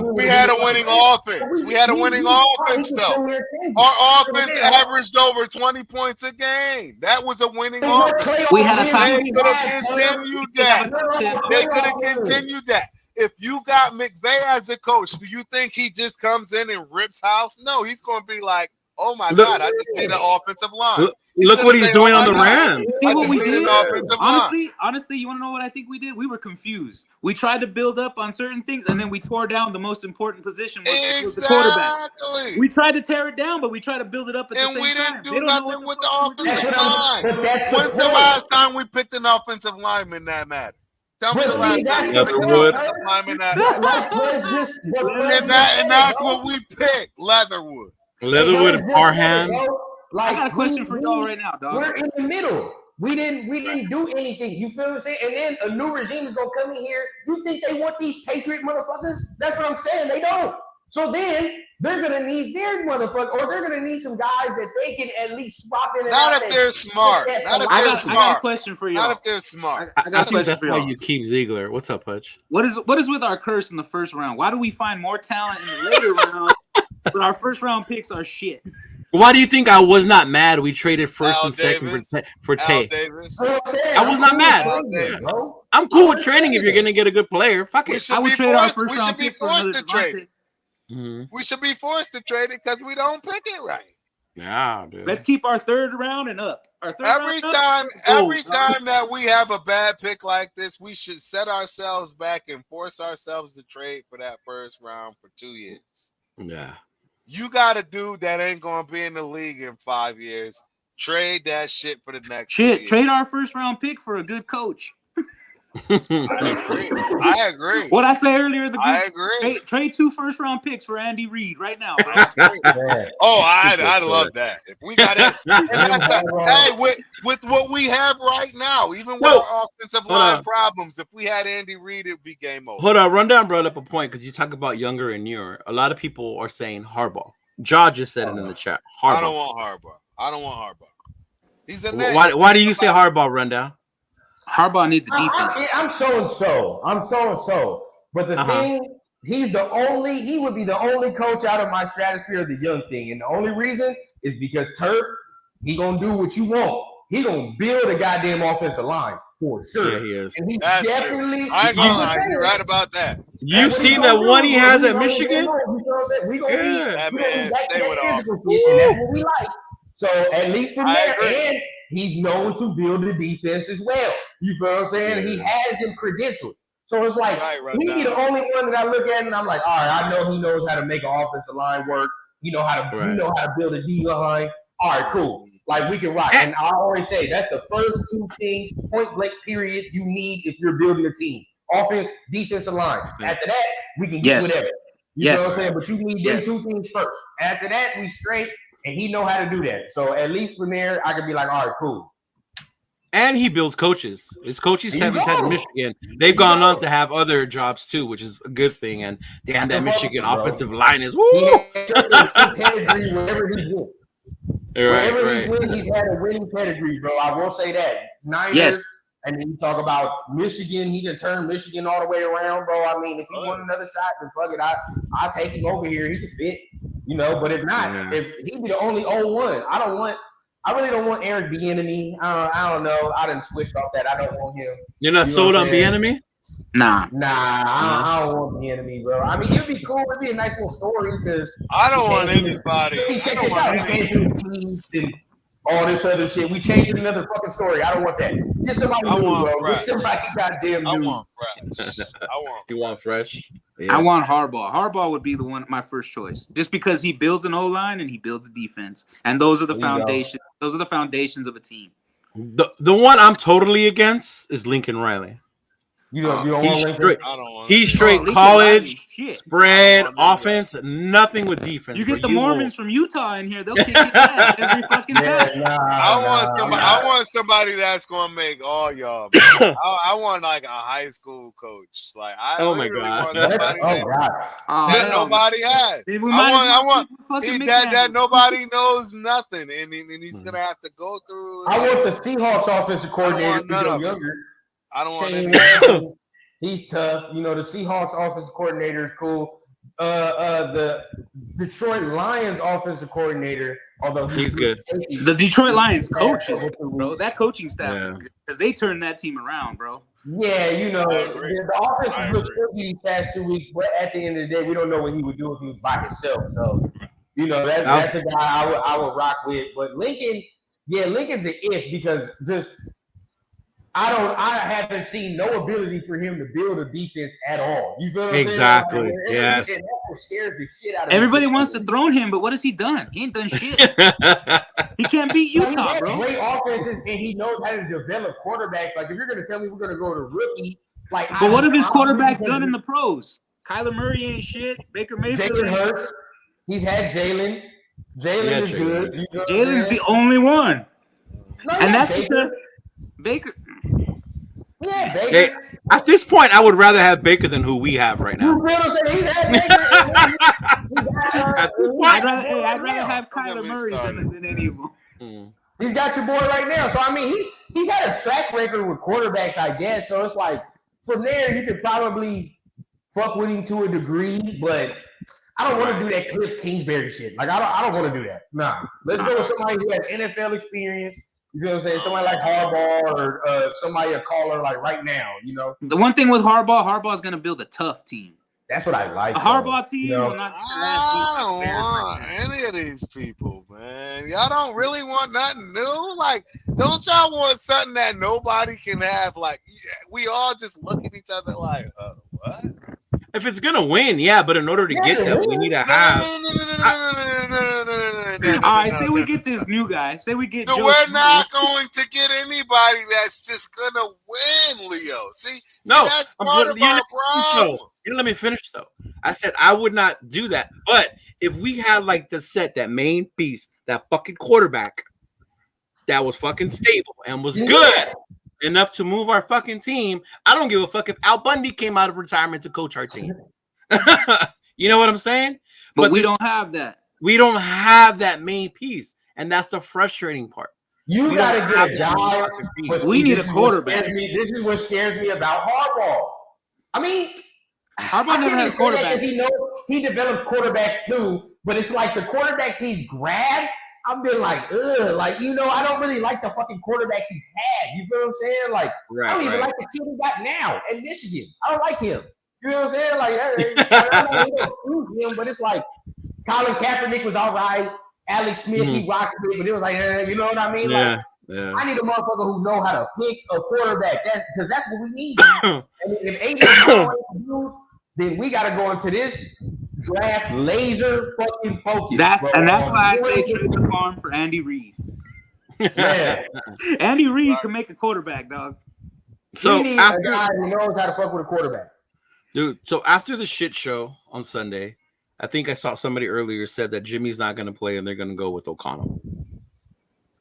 a winning offense. We had a winning offense, though. Our offense averaged over 20 points a game. That was a winning offense. We had a They could have continued that. They could have continued that. If you got McVay as a coach, do you think he just comes in and rips house? No, he's going to be like, oh my God, I just need an offensive line. Look what he's doing on the Rams. See what we did? Honestly, you want to know what I think we did? We were confused. We tried to build up on certain things, and then we tore down the most important position, which was the quarterback. We tried to tear it down, but we tried to build it up at the same time. And we didn't do nothing with the offensive line. When's the last time we picked an offensive lineman that mattered? Tell me the last time we picked an offensive lineman that mattered. And that's what we picked, Leatherwood. Leatherwood and Parham. I got a question for y'all right now, dog. We're in the middle. We didn't do anything. You feel what I'm saying? And then a new regime is gonna come in here. You think they want these Patriot motherfuckers? That's what I'm saying. They don't. So then they're gonna need their motherfucker, or they're gonna need some guys that they can at least swap in. Not if they're smart. Not if they're smart. I got a question for y'all. Not if they're smart. I got a question that's for y'all. why you keep Ziegler. What's up, Hutch? What is with our curse in the first round? Why do we find more talent in the later round, but our first round picks are shit? Why do you think I was not mad? We traded first and second for Tay. I was not mad. I'm cool with trading if you're gonna get a good player. Fuck it. I would trade our first round pick for another trade. We should be forced to trade it because we don't pick it right. Yeah, dude. Let's keep our third round and up. Every time that we have a bad pick like this, we should set ourselves back and force ourselves to trade for that first round for 2 years. Yeah. You got a dude that ain't gonna be in the league in 5 years. Trade that shit for the next 2 years. Trade our first round pick for a good coach. I agree. What I said earlier, I agree. Trade 2 first round picks for Andy Reid right now. I love that. If we got it, hey, with what we have right now, even with our offensive line problems, if we had Andy Reid, it'd be game over. Hold on, Rundown brought up a point because you talk about younger and newer. A lot of people are saying Harbaugh. Jaw just said it in the chat. Harbaugh. I don't want Harbaugh. He's a name. Why do you say Harbaugh, Rundown? Harbaugh needs a defense. I'm so and so. But the thing, he would be the only coach out of my stratosphere of the young thing. And the only reason is because Turf, he gonna do what you want. he gonna build a goddamn offensive line for sure. Yeah, he is. And he's That's definitely. true. I ain't gonna lie. You're right about that. You've seen that one he has at Michigan? You know what I'm saying? We gonna be That man that stay with all. physical shit, and that's what we like. So at least from I there, agree. and he's known to build the defense as well. You feel what I'm saying? He has them credentials. So it's like he's the only one that I look at and I'm like, all right, I know he knows how to make an offensive line work. You know how to build a D line. All right, cool. Like we can rock. And I always say that's the first two things, point blank period, you need if you're building a team. Offense, defensive line. After that, we can get whatever. You know what I'm saying? But you need them two things first. After that, we straight, and he know how to do that. So at least from there, I could be like, all right, cool. And he builds coaches. His coaches have he's had in Michigan. They've gone on to have other jobs too, which is a good thing. And damn, that Michigan offensive line is woo. Pedigree wherever he's won. Wherever he's win, he's had a winning pedigree, bro. I will say that. Niners, and then you talk about Michigan. He can turn Michigan all the way around, bro. I mean, if he won another shot, then fuck it. I'll take him over here. He can fit, you know. But if not, if he be the only 0-1, I really don't want Eric Bieniemy. I don't know. I done switched off that. I don't want him. You're not sold on Bieniemy? Nah, I don't want Bieniemy, bro. I mean, it'd be cool. It'd be a nice little story because I don't want anybody. Check this out. We can't do teams and all this other shit. We changed another fucking story. I don't want that. Get somebody new, bro. Get somebody goddamn new. I want fresh. You want fresh? Yeah. I want Harbaugh. Harbaugh would be the one, my first choice, just because he builds an O-line and he builds a defense, and those are the foundations. Those are the foundations of a team. The one I'm totally against is Lincoln Riley. You don't want Lincoln? I don't want He's straight college, spread, offense, nothing with defense. You get the Mormons from Utah in here, they'll kick your ass every fucking time. I want somebody that's gonna make all y'all. I want like a high school coach. Like I want somebody that nobody has. I want that nobody knows nothing, and he's gonna have to go through. I want the Seahawks offensive coordinator to go younger. I don't want any. He's tough. You know, the Seahawks offensive coordinator is cool. The Detroit Lions offensive coordinator, although he's good. The Detroit Lions coach is good, bro. That coaching staff is good because they turned that team around, bro. Yeah, you know, the offense has looked tricky these past 2 weeks, but at the end of the day, we don't know what he would do if he was by himself. So, you know, that's a guy I would rock with. But Lincoln, Lincoln's an if because just I haven't seen no ability for him to build a defense at all. You feel what I'm saying? Exactly. Yes. That's what scares the shit out of everybody wants to throw him, but what has he done? He ain't done shit. He can't beat Utah, bro. Great offenses, and he knows how to develop quarterbacks. Like if you're gonna tell me we're gonna go to rookie, like but what have his quarterbacks done in the pros? Kyler Murray ain't shit. Baker Mayfield. Jalen Hurts. He's had Jalen. Jalen is good. You know Jalen's the only one, and that's because Baker. Yeah, Baker. Hey, at this point, I would rather have Baker than who we have right now. He's had Baker. I'd rather have Kyler Murray than any of them. He's got your boy right now. So I mean, he's had a track record with quarterbacks, I guess. So it's like from there you could probably fuck with him to a degree, but I don't want to do that Cliff Kingsbury shit. Like I don't want to do that. Nah, let's go with somebody who has NFL experience. You know what I'm saying? Somebody like Harbaugh or somebody a caller like right now, you know? The one thing with Harbaugh's going to build a tough team. That's what I like. A Harbaugh team will I not. don't want any of these people, man. Y'all don't really want nothing new. Like, don't y'all want something that nobody can have? Like, we all just look at each other like, what? If it's gonna win, yeah, but in order to get that, we need to have. All right, say we get this new guy. Say we get. No, we're not going to get anybody that's just gonna win, Leo. See, that's part of our problem. You let me finish though. I said I would not do that, but if we had like that main piece, that fucking quarterback that was fucking stable and was good enough to move our fucking team, I don't give a fuck if Al Bundy came out of retirement to coach our team. You know what I'm saying? But we don't have that. We don't have that main piece, and that's the frustrating part. You got to get a guy. We need a quarterback. This is what scares me about Harbaugh. I mean, Harbaugh never had a quarterback. He knows he develops quarterbacks too, but it's like the quarterbacks he's grabbed I've been like, ugh, like, I don't really like the fucking quarterbacks he's had. You feel what I'm saying? Like, I don't even like the kid he got now at Michigan. I don't like him. You know what I'm saying? Like, I'm not going to prove him, but it's like Colin Kaepernick was all right. Alex Smith, he rocked it, but it was like, you know what I mean? Yeah. Like, I need a motherfucker who know how to pick a quarterback. Because that's what we need. And if AJ's not what to do, then we got to go into this draft laser fucking focus. That's why I say trade the farm for Andy Reid. Yeah. Andy Reid can make a quarterback, dog. So we need a guy who knows how to fuck with a quarterback. Dude, so after the shit show on Sunday, I think I saw somebody earlier said that Jimmy's not going to play and they're going to go with O'Connell.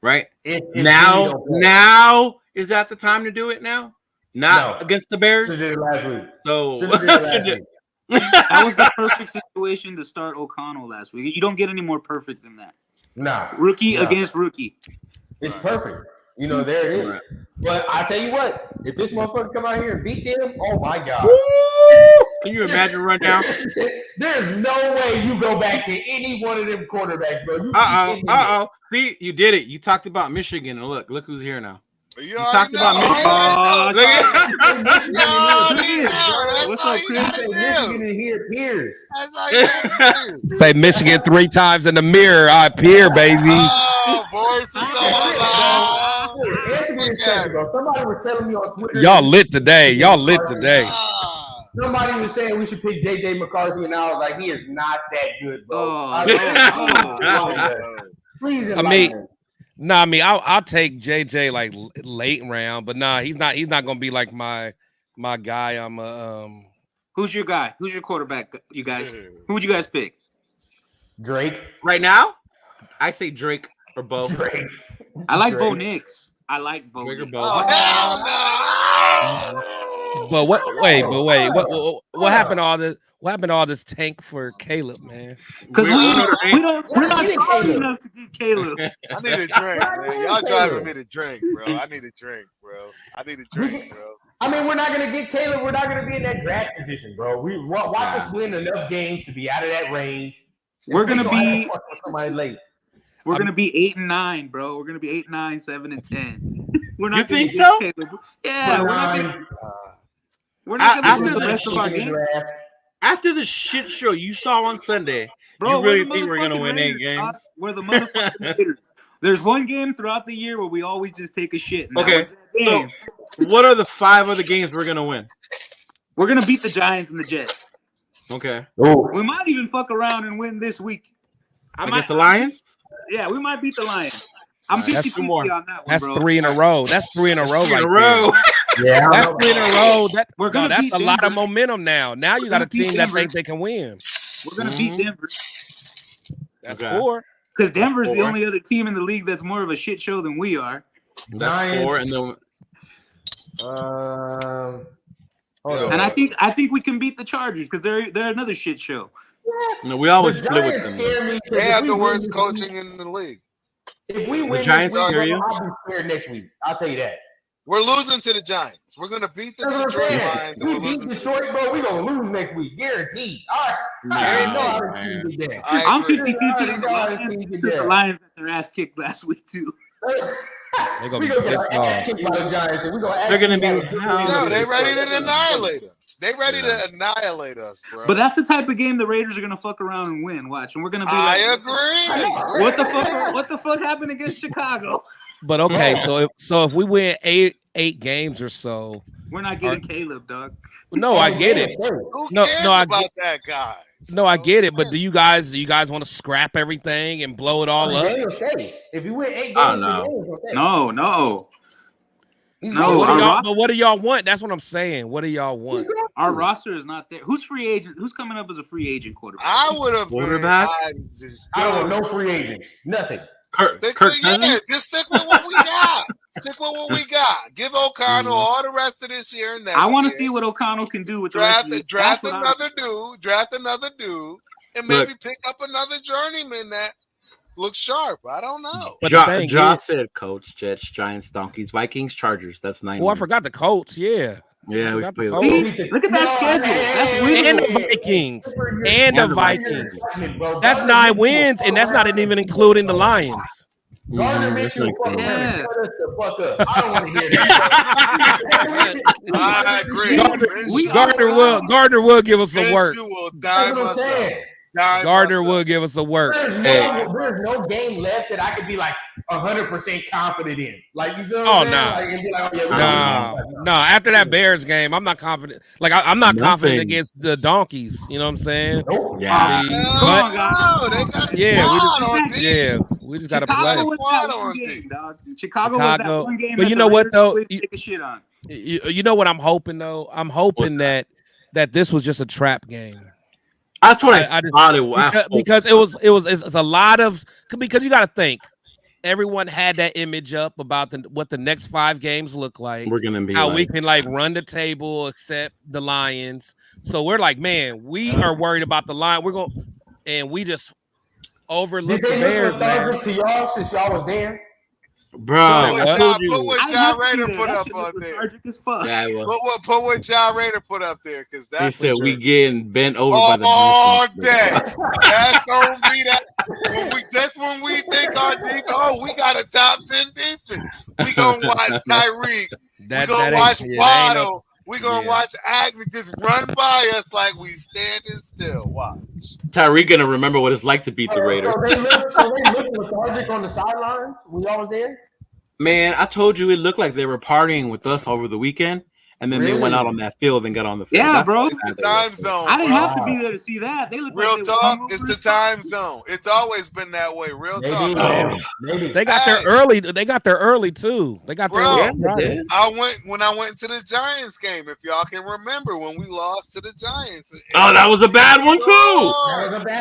Right? If now is that the time to do it now? Not against the Bears? Did it last week. So that was the perfect situation to start O'Connell last week. You don't get any more perfect than that. Nah. Rookie against rookie. It's perfect. There it is. Right. But I tell you what, if this motherfucker come out here and beat them, oh my God. Woo! Can you imagine right now? There's no way you go back to any one of them quarterbacks, bro. See, you did it. You talked about Michigan, and look who's here now. You talked about Michigan. What's up, Chris? Michigan in here, Piers. Say Michigan 3 times in the mirror. I peer, baby. Oh, boys, answer me this question, bro. Somebody was telling me on Twitter. Y'all lit today. Somebody was saying we should pick J.J. McCarthy, and I was like, he is not that good, bro. Please, I'll take JJ like late round, but he's not gonna be like my guy. Who's your guy? Who's your quarterback? You guys, who would you guys pick? Drake. Right now, I say Drake or Bo. Drake. I like Bo Nix. I like Bo. Nix. But what? Wait. What happened to all this? What happened to all this tank for Caleb, man? Because we're not solid enough to get Caleb. I need a drink, man. Y'all driving me to drink, bro. I need a drink, bro. I mean, we're not gonna get Caleb. We're not gonna be in that draft position, bro. We watch us win enough games to be out of that range. We're gonna be somebody late. We're gonna be 8 and 9, bro. We're gonna be 8, 9, 7 and 10. We're not. You think so? Caleb. Yeah, we're not gonna lose the rest of our games. After the shit show you saw on Sunday, bro, you really think we're gonna win 8 games? We're the motherfucking hitters. There's one game throughout the year where we always just take a shit. Okay, so what are the 5 other games we're gonna win? We're gonna beat the Giants and the Jets. Okay. We might even fuck around and win this week. Against the Lions? Yeah, we might beat the Lions. I'm 50-50 on that one, That's bro. 3 in a row. That's 3 in a row right there. Yeah, that's 3 in a row. That's a Denver. lot of momentum now. Now you got a team that thinks they can win. We're gonna beat Denver. That's 4. Because Denver's the only other team in the league that's more of a shit show than we are. That's 4, and then and I think we can beat the Chargers because they're another shit show. No, we always split with them. They have the worst coaching in the league. If we win the Giants, this week, I'll be scared next week. I'll tell you that. We're losing to the Giants. We're gonna beat the Detroit Lions. We beat Detroit, bro. We're gonna lose next week, guaranteed. All right. I'm 50-50. The Lions got their ass kicked last week too. They're gonna get our ass kicked by the Giants, and they're gonna be. No, they're ready to annihilate us. They're ready to annihilate us, bro. But that's the type of game the Raiders are gonna fuck around and win. Watch, and we're gonna be like, I agree. What the fuck happened against Chicago? But okay, so if we win eight games or so, we're not getting Caleb, dog. No, I get it. Who cares about that guy? No, I get it. But do you guys want to scrap everything and blow it all up? If you win 8 games, no. But what do y'all want? That's what I'm saying. What do y'all want? Our roster is not there. Who's free agent? Who's coming up as a free agent quarterback? I would have quarterback. I don't know, no free agents. Nothing. Just stick with what we got. Give O'Connell all the rest of this year and next. I want to see what O'Connell can do with draft another dude, and maybe pick up another journeyman that looks sharp. I don't know. But Josh said, Coach, Jets, Giants, Donkeys, Vikings, Chargers. That's 9. Oh, I forgot the Colts. Yeah. Yeah, we should play look at that schedule. That's and the Vikings. And the Vikings. That's 9 wins, and that's not even including the Lions. Gardner Minshew will fuck around and cut us the fuck up. I don't want to hear that. I agree. Gardner will give us some work. That's what I'm saying. Gardner will give us some work. There's no game left that I could be like 100% confident in. Like, you feel what I'm saying? Like, and be like, oh, yeah, no. After that Bears game, I'm not confident. Like, I'm not confident against the Donkeys. You know what I'm saying? Nope. Yeah. We just got to play. Chicago was that one game. But you know what, though? Take a shit on. You know what I'm hoping, though? I'm hoping that this was just a trap game. That's what I thought it was. Because it's a lot of, because you got to think, everyone had that image up about what the next 5 games look like. We're gonna be how we can like run the table except the Lions. So we're like, man, we are worried about the Lions. And we just overlooked the Bears. Did they look to y'all since y'all was there? Bro, I told you. Put what John Rader put up on there. Put what John Rader put up there, because that's. He said we getting bent over by the all day. That's gonna be that. When we think our defense, we got a top 10 defense. We gonna watch Tyreek. We gonna watch Waddle. We gonna watch Agnew just run by us like we standing still. Watch. Tyreek gonna remember what it's like to beat the Raiders. So they looked lethargic on the sidelines when y'all was there? Man, I told you it looked like they were partying with us over the weekend, and then they went out on that field and got on the field. Yeah, bro. It's the time zone. I didn't have to be there to see that. They look real like talk. It's the time zone. It's always been that way. Real talk. They got there early. They got there early too. They got there early. I went to the Giants game. If y'all can remember when we lost to the Giants. Oh, that was a bad one too.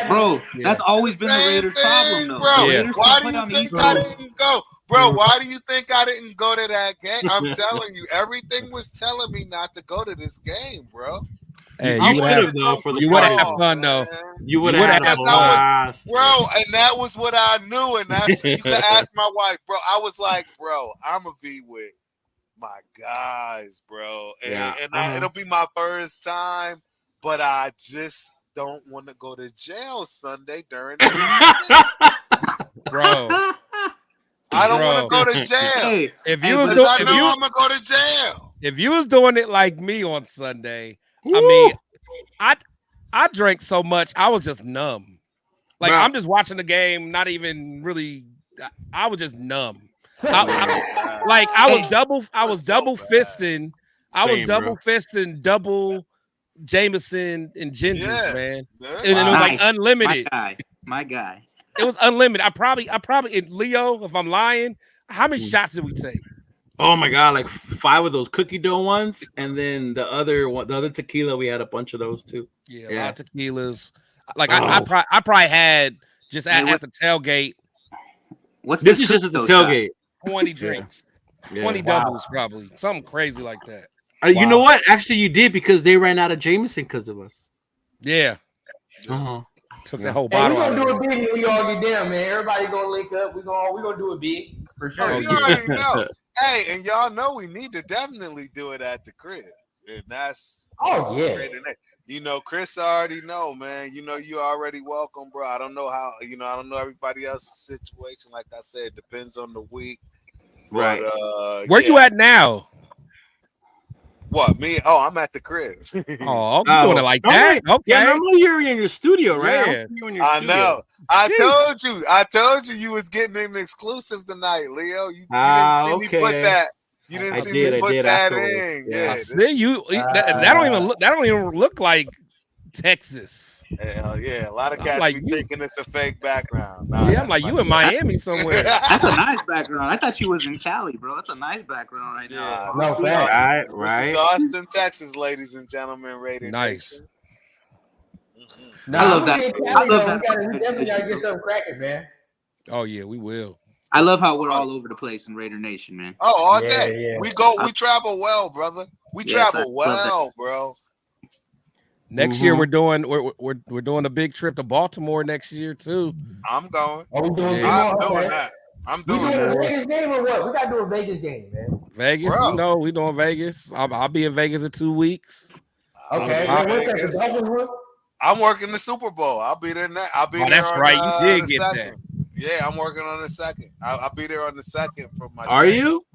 Bro, that's always been the Raiders' problem, though. Bro, why do you think I didn't go? Bro, why do you think I didn't go to that game? I'm telling you, everything was telling me not to go to this game, bro. Hey, you would have fun though. You would have had a blast, bro. And that was what I knew, and that's what you could ask my wife, bro. I was like, bro, I'm gonna be with my guys, bro, and it'll be my first time, but I just don't want to go to jail Sunday during this bro. I don't want to go to jail. I'm gonna go to jail. If you was doing it like me on Sunday, I mean, I drank so much I was just numb. Like I'm just watching the game, not even really. I was just numb. I was double fisting. I was double fisting double Jameson and gingers, man. And it was like unlimited. My guy. It was unlimited. I probably Leo, if I'm lying, how many shots did we take? Oh my god, like 5 of those cookie dough ones, and then the other tequila, we had a bunch of those too. Yeah, a lot of tequilas. Like I probably had just at the tailgate. This is just at the tailgate. 20 drinks, 20 doubles, probably something crazy like that. You know what? Actually, you did, because they ran out of Jameson because of us. Yeah. Took the whole bottle. We're gonna do it big when we all get down, man. Everybody gonna link up. We're gonna do it big for sure. You already know. Hey, and y'all know we need to definitely do it at the crib. And that's you know, Chris already know, man. You know, you already welcome, bro. I don't know how, I don't know everybody else's situation. Like I said, it depends on the week. Right. But, where you at now? What, me? Oh, I'm at the crib. Oh, you're doing it like that? Okay. Yeah, normally you're in your studio, right? Yeah. I know. I told you was getting an exclusive tonight, Leo. You didn't see me put that. You didn't see me put that in. Yeah. That don't even look like Texas. Hell yeah. A lot of cats like be thinking it's a fake background. I'm like, you in Miami somewhere. That's a nice background. I thought you was in Cali, bro. That's a nice background right now. Right. This is Austin, Texas, ladies and gentlemen. Raider nice. Nation. I love that. I love that. We definitely gotta get something cracking, man. Oh yeah, we will. I love how we're all over the place in Raider Nation, man. Oh, all day. Yeah. We travel well, brother. We travel well, bro. Next year we're doing a big trip to Baltimore next year too. I'm going. I'm doing that. I'm doing that. Vegas game or what? We gotta do a Vegas game, man. Vegas, Bro. you know, we doing Vegas. I'll be in Vegas in 2 weeks. Okay, I'm working the Super Bowl. I'll be there. I'll be there that's on right. You did the get second. that. Yeah, I'm working on the second. I'll be there on the second for my. Are training. you?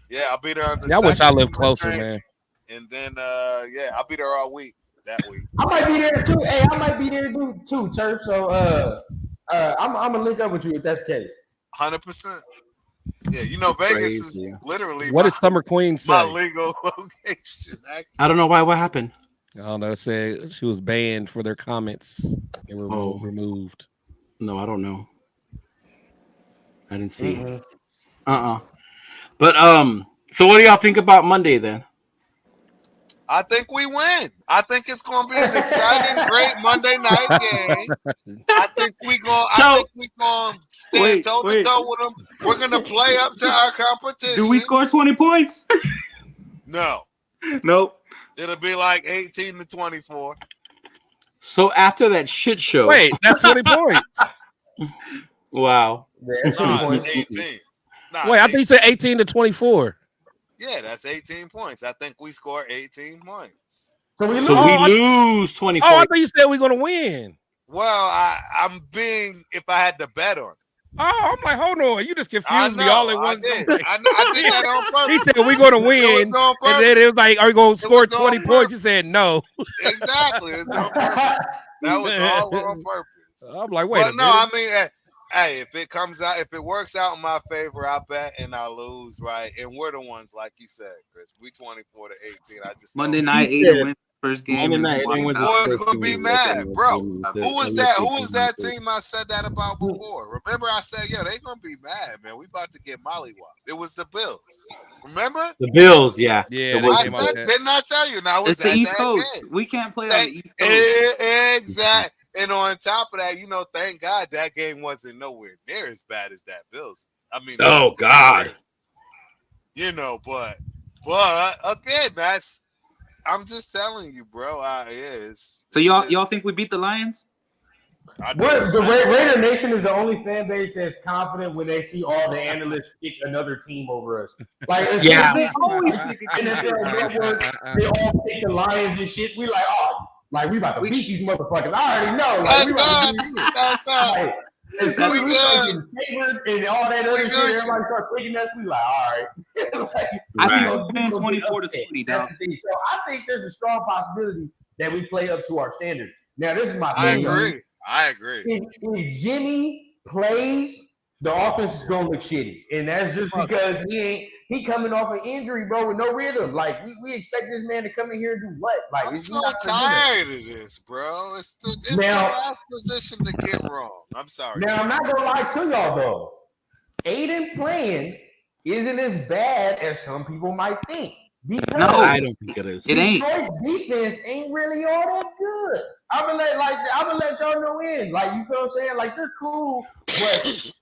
Yeah, I'll be there on the Yeah, I second. wish I lived for my closer, training. man. And then, yeah, I'll be there all week. That week. I might be there too. Hey, I might be there too, Turf. So, I'm gonna link up with you if that's the case. 100%. Yeah, you know, Vegas Crazy. is literally What did Summer Queen say? my legal location. I don't know why. What happened? I don't know. Said she was banned for their comments. They were removed. No, I don't know. I didn't see. But so what do y'all think about Monday then? I think we win. I think it's going to be an exciting, great Monday night game. I think we going to stand toe to toe with them. We're going to play up to our competition. Do we score 20 points? No. Nope. It'll be like 18-24. So after that shit show, wait, that's 20 points. Wow. It's 18. Wait, I think you said 18-24. Yeah, that's 18 points. I think we score 18 points. So we lose 24. Oh, I thought you said we're gonna win. Well, I'm being if I had to bet on it. Oh, I'm like, hold on, you just confused me all at once. I did that on purpose. He said we're gonna win, and then it was like, are you gonna score 20 points? You said no. Exactly, it's on purpose. That was all on purpose. I'm like, wait. But no, I mean, hey, if it works out in my favor, I bet and I lose, right? And we're the ones, like you said, Chris. We 24-18. I just Monday night, Aiden wins first game. Monday night, these boys gonna be mad, bro. Who was that team I said that about before? Remember, I said, yeah, they gonna be mad, man. We about to get mollywopped. It was the Bills. Remember? The Bills, yeah. Yeah. I said, didn't I tell you? Now it's the East Coast. Game. We can't play on the East Coast. Exactly. And on top of that, thank God that game wasn't nowhere near as bad as that Bills. I mean, oh God. But again, I'm just telling you, bro. So y'all think we beat the Lions? The Raider Nation is the only fan base that's confident when they see all the analysts pick another team over us. Like, they always pick a team. They all pick the Lions and shit. We like, like we about to beat these motherfuckers. I already know. Like, we about to beat that's as soon as we start getting favored and all that other shit, everybody start picking us. We like, all right. I think it's been 24-20. That's the thing. So I think there's a strong possibility that we play up to our standard. Now, this is my thing. I agree. If Jimmy plays, the offense is gonna look shitty, and that's just because he coming off an injury, bro, with no rhythm. Like we expect this man to come in here and do what? Like I'm so tired of this, bro. It's the last position to get wrong. I'm sorry. Now I'm not gonna lie to y'all though. Aiden playing isn't as bad as some people might think. Because no, I don't think it is. It ain't. Detroit's defense ain't really all that good. I'm gonna let y'all know in. Like, you feel what I'm saying? Like, they're cool, but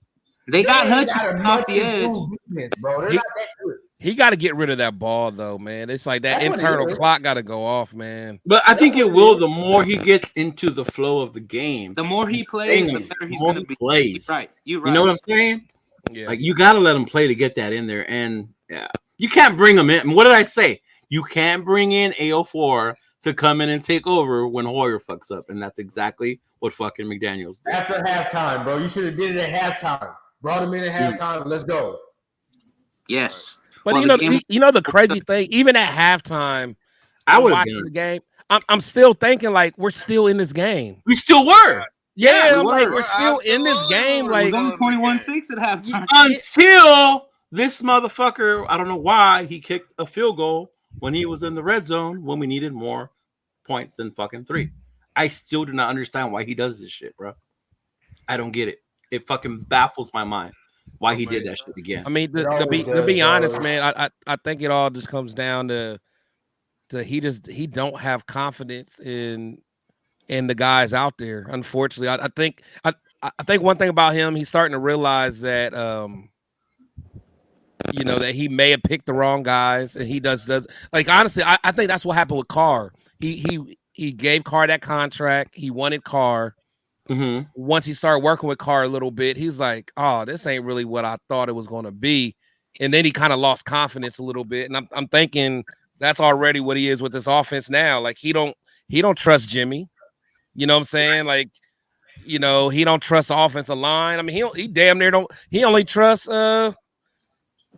they got Hutchinson off the edge, defense, bro. They're not that good. He got to get rid of that ball, though, man. It's like that internal clock got to go off, man. But I think it will. The more he gets into the flow of the game, the more he plays, the better he's going to be. Plays. Right. You're right. You know what I'm saying? Yeah. Like, you got to let him play to get that in there. And yeah, you can't bring him in. What did I say? You can't bring in AO4 to come in and take over when Hoyer fucks up. And that's exactly what fucking McDaniels did. After halftime, bro. You should have did it at halftime. Brought him in at halftime. Let's go. Yes. But you know the crazy thing, even at halftime, I would have watching the game. I'm still thinking like we're still in this game. We still were. Yeah, we're still in this game. Like it was only 21-6 at halftime. Until this motherfucker, I don't know why he kicked a field goal when he was in the red zone when we needed more points than fucking 3. I still do not understand why he does this shit, bro. I don't get it. It fucking baffles my mind why he did that shit again. I mean, to be honest, man, I think it all just comes down to he don't have confidence in the guys out there. Unfortunately, I think one thing about him, he's starting to realize that that he may have picked the wrong guys, and he does like honestly, I think that's what happened with Carr. He gave Carr that contract. He wanted Carr. Once he started working with Carr a little bit, he's like, oh, this ain't really what I thought it was going to be. and then he kind of lost confidence a little bit. And I'm thinking that's already what he is with this offense now. Like he don't trust Jimmy. You know what I'm saying? Like, you know, he don't trust the offensive line. I mean, he damn near don't. He only trusts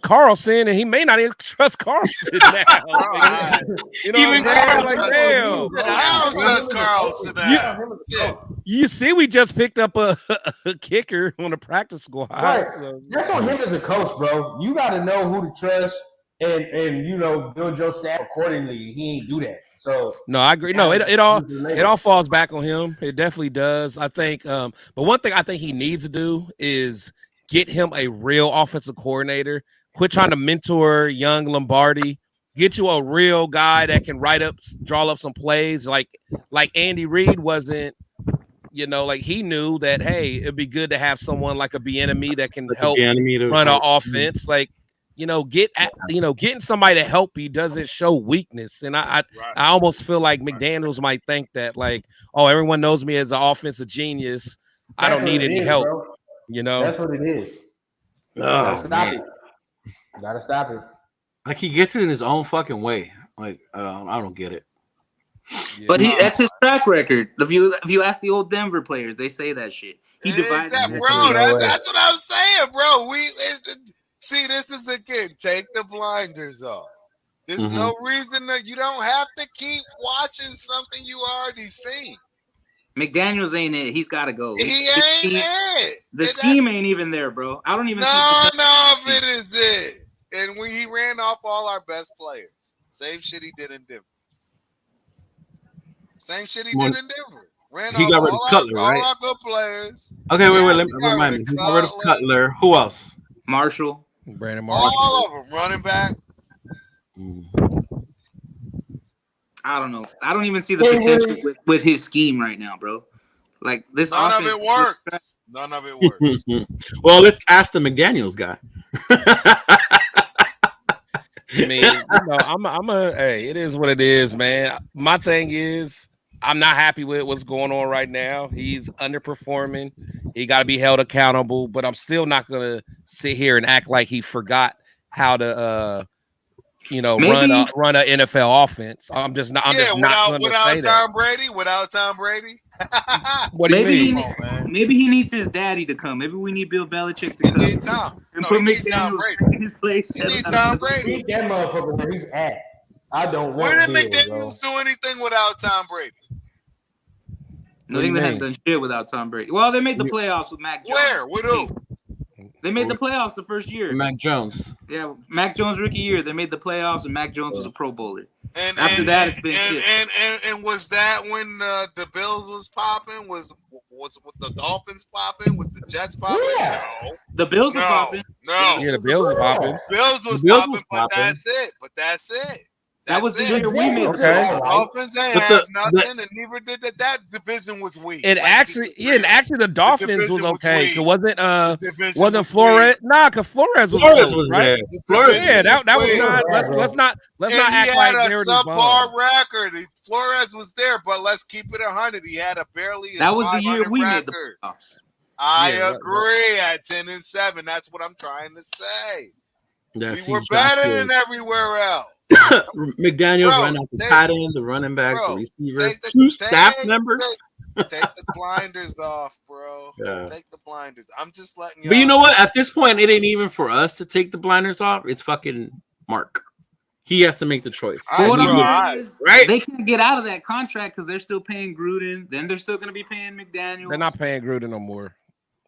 Carlson, and he may not even trust Carlson now. You know, even like, damn. I don't trust Carlson now. You see, we just picked up a kicker on the practice squad. Right. So. That's on him as a coach, bro. You got to know who to trust and you know, build your staff accordingly. He ain't do that. So no, I agree. No, it all falls back on him. It definitely does. I think. But one thing I think he needs to do is get him a real offensive coordinator. Quit trying to mentor young Lombardi. Get you a real guy that can draw up some plays. Like Andy Reid wasn't. You know, like he knew that, hey, it'd be good to have someone like a Bieniemy that can help run an offense. Like, you know, getting somebody to help you doesn't show weakness. And I almost feel like McDaniels might think that, like, oh, everyone knows me as an offensive genius. I don't need any help. Bro. You know, that's what it is. Gotta stop it. Like he gets it in his own fucking way. Like I don't get it. Yeah. But that's his track record. If you ask the old Denver players, they say that shit. He divides. Bro, that's what I'm saying, bro. See, this is again. Take the blinders off. There's no reason that you don't have to keep watching something you already seen. McDaniels ain't it. He's got to go. He ain't it. The scheme ain't even there, bro. I don't even. None of it is it. And he ran off all our best players. Same shit he did in Denver. Same shit he did in Denver. He got rid of Cutler, right? All our good players. Okay, wait. Let me remind me. He got rid of Cutler. Who else? Marshall. Brandon Marshall. All of them. Running back. I don't know. I don't even see the potential with his scheme right now, bro. Like this. None of it works. None of it works. Well, let's ask the McDaniels guy. I mean, you know, hey, it is what it is, man. My thing is, I'm not happy with what's going on right now. He's underperforming. He got to be held accountable, but I'm still not going to sit here and act like he forgot how to, run an NFL offense. I'm just not. Without Tom Brady. Without Tom Brady. What do you mean? Maybe he needs his daddy to come. Maybe we need Bill Belichick to come. He need Tom. And put McDaniels in his place. He need Tom Brady. Keep that motherfucker where he's at. I don't want. Where did McDaniels do anything without Tom Brady? New England haven't done shit without Tom Brady. Well, they made the playoffs with Mac Jones. Where? With who? They made the playoffs the first year. Mac Jones. Yeah, Mac Jones rookie year. They made the playoffs, and Mac Jones was a Pro Bowler. And after that, it's been shit. And was that when the Bills was popping? Was the Dolphins popping? Was the Jets popping? Yeah. No. The Bills were popping. No. Yeah, the Bills were popping. Bills was popping, but that's it. That was the year we made the playoffs. Dolphins ain't have nothing, and neither did that division was weak. And actually, the Dolphins was okay. It wasn't Flores. Nah, because Flores was right. There. That was not. Let's not act like he had a subpar record. Flores was there, but let's keep it 100. He had a barely. That was the year we made the playoffs. I agree. At 10-7, that's what I'm trying to say. We were better than everywhere else. McDaniels ran out the tight end, the running back, the receiver, two staff members. Take the blinders off, bro. Yeah. Take the blinders. I'm just letting you. But you know what? At this point, it ain't even for us to take the blinders off. It's fucking Mark. He has to make the choice. Right? They can't get out of that contract because they're still paying Gruden. Then they're still going to be paying McDaniels. They're not paying Gruden no more.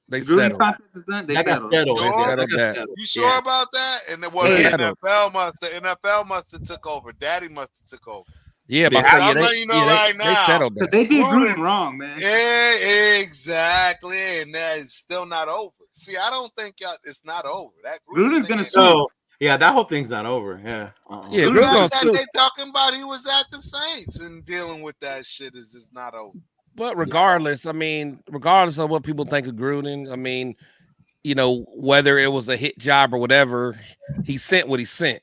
They settled. Contract is done. They settled. You sure about that? And the NFL must have took over. Daddy must have took over. Yeah, but I'm letting you know right now. They settled that. They did Gruden wrong, man. Yeah, exactly. And that is still not over. See, I don't think it's not over. That Gruden's gonna sue. Yeah, that whole thing's not over. Yeah. Yeah, they talking about he was at the Saints and dealing with that shit is just not over. But regardless of what people think of Gruden, I mean, whether it was a hit job or whatever, he sent what he sent.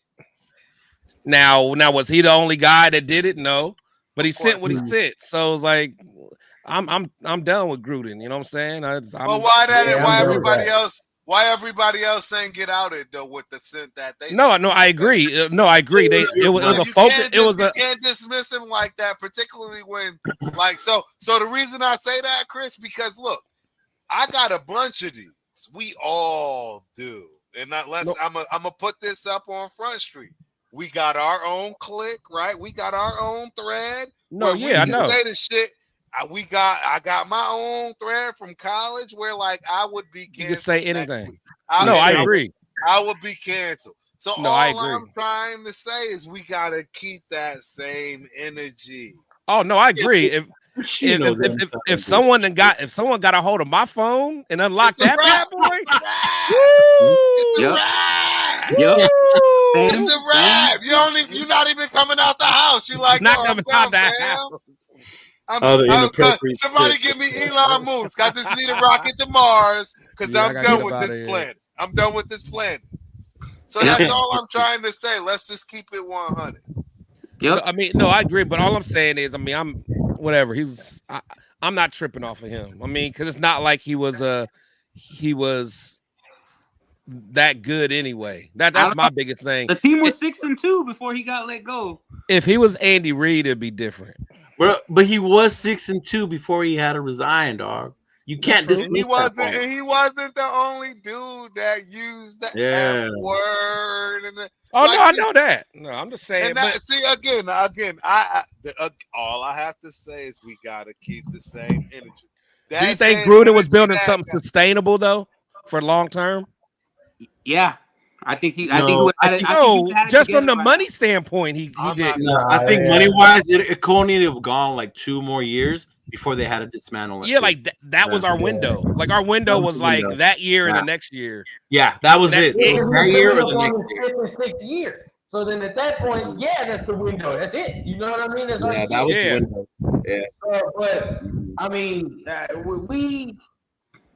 Now, was he the only guy that did it? No, but he sent what he sent. So it's like, I'm done with Gruden. You know what I'm saying? Why everybody else? Why everybody else saying get out it though with the scent that they? No, I agree. No, I agree. It was a focus. It was you can't dismiss him like that, particularly when like so. So the reason I say that, Chris, because look, I got a bunch of these. We all do, and not let's. No. I'm gonna put this up on Front Street. We got our own clique, right? We got our own thread. No, yeah, I know. Say the shit. I got my own thread from college where like I would be canceled. You can say anything. I agree. I would be canceled. So no, all I'm trying to say is we gotta keep that same energy. Oh no, I agree. If someone got a hold of my phone and unlocked that bad boy, it's a rap. You're not even coming out the house. You like not coming out the house. Somebody give me Elon Musk. I just need a rocket to Mars because I'm done with this plan. I'm done with this plan. So that's all I'm trying to say. Let's just keep it 100. Yep. I mean, no, I agree. But all I'm saying is, I mean, I'm whatever. I'm not tripping off of him. I mean, because it's not like he was that good anyway. That's my biggest thing. The team was 6-2 before he got let go. If he was Andy Reid, it'd be different. But he was 6-2 before he had to resign, dog. You can't dismiss he wasn't the only dude that used that F word. No, I know that. No, I'm just saying. See, again, all I have to say is we gotta keep the same energy. Do you think Gruden was building something sustainable though for long term? Yeah. I think just from the money standpoint, he did. I think money-wise, it could only have gone like 2 more years before they had to dismantle it. Yeah, like that was our window. Like our window was like that year and the next year. Yeah, that was it. That year or the next year. 5th and 6th year. So then at that point, that's the window. That's it. You know what I mean? That's that was the window. Yeah. But I mean,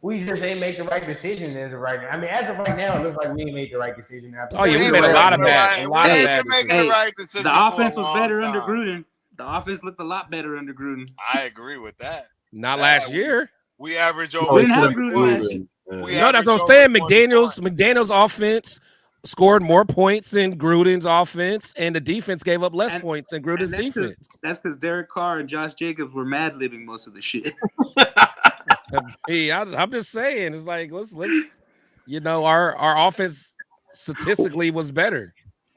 we just ain't make the right decision as of right now. I mean, as of right now, it looks like we ain't made the right decision. We made a lot of bad. The offense was better under Gruden. The offense looked a lot better under Gruden. I agree with that. Not last year. We average over. We didn't have Gruden last year. No, that's what I'm saying. McDaniel's offense scored more points than Gruden's offense, and the defense gave up less points than Gruden's defense. That's because Derek Carr and Josh Jacobs were mad-libbing most of the shit. Hey, I'm just saying, it's like let's our offense statistically was better.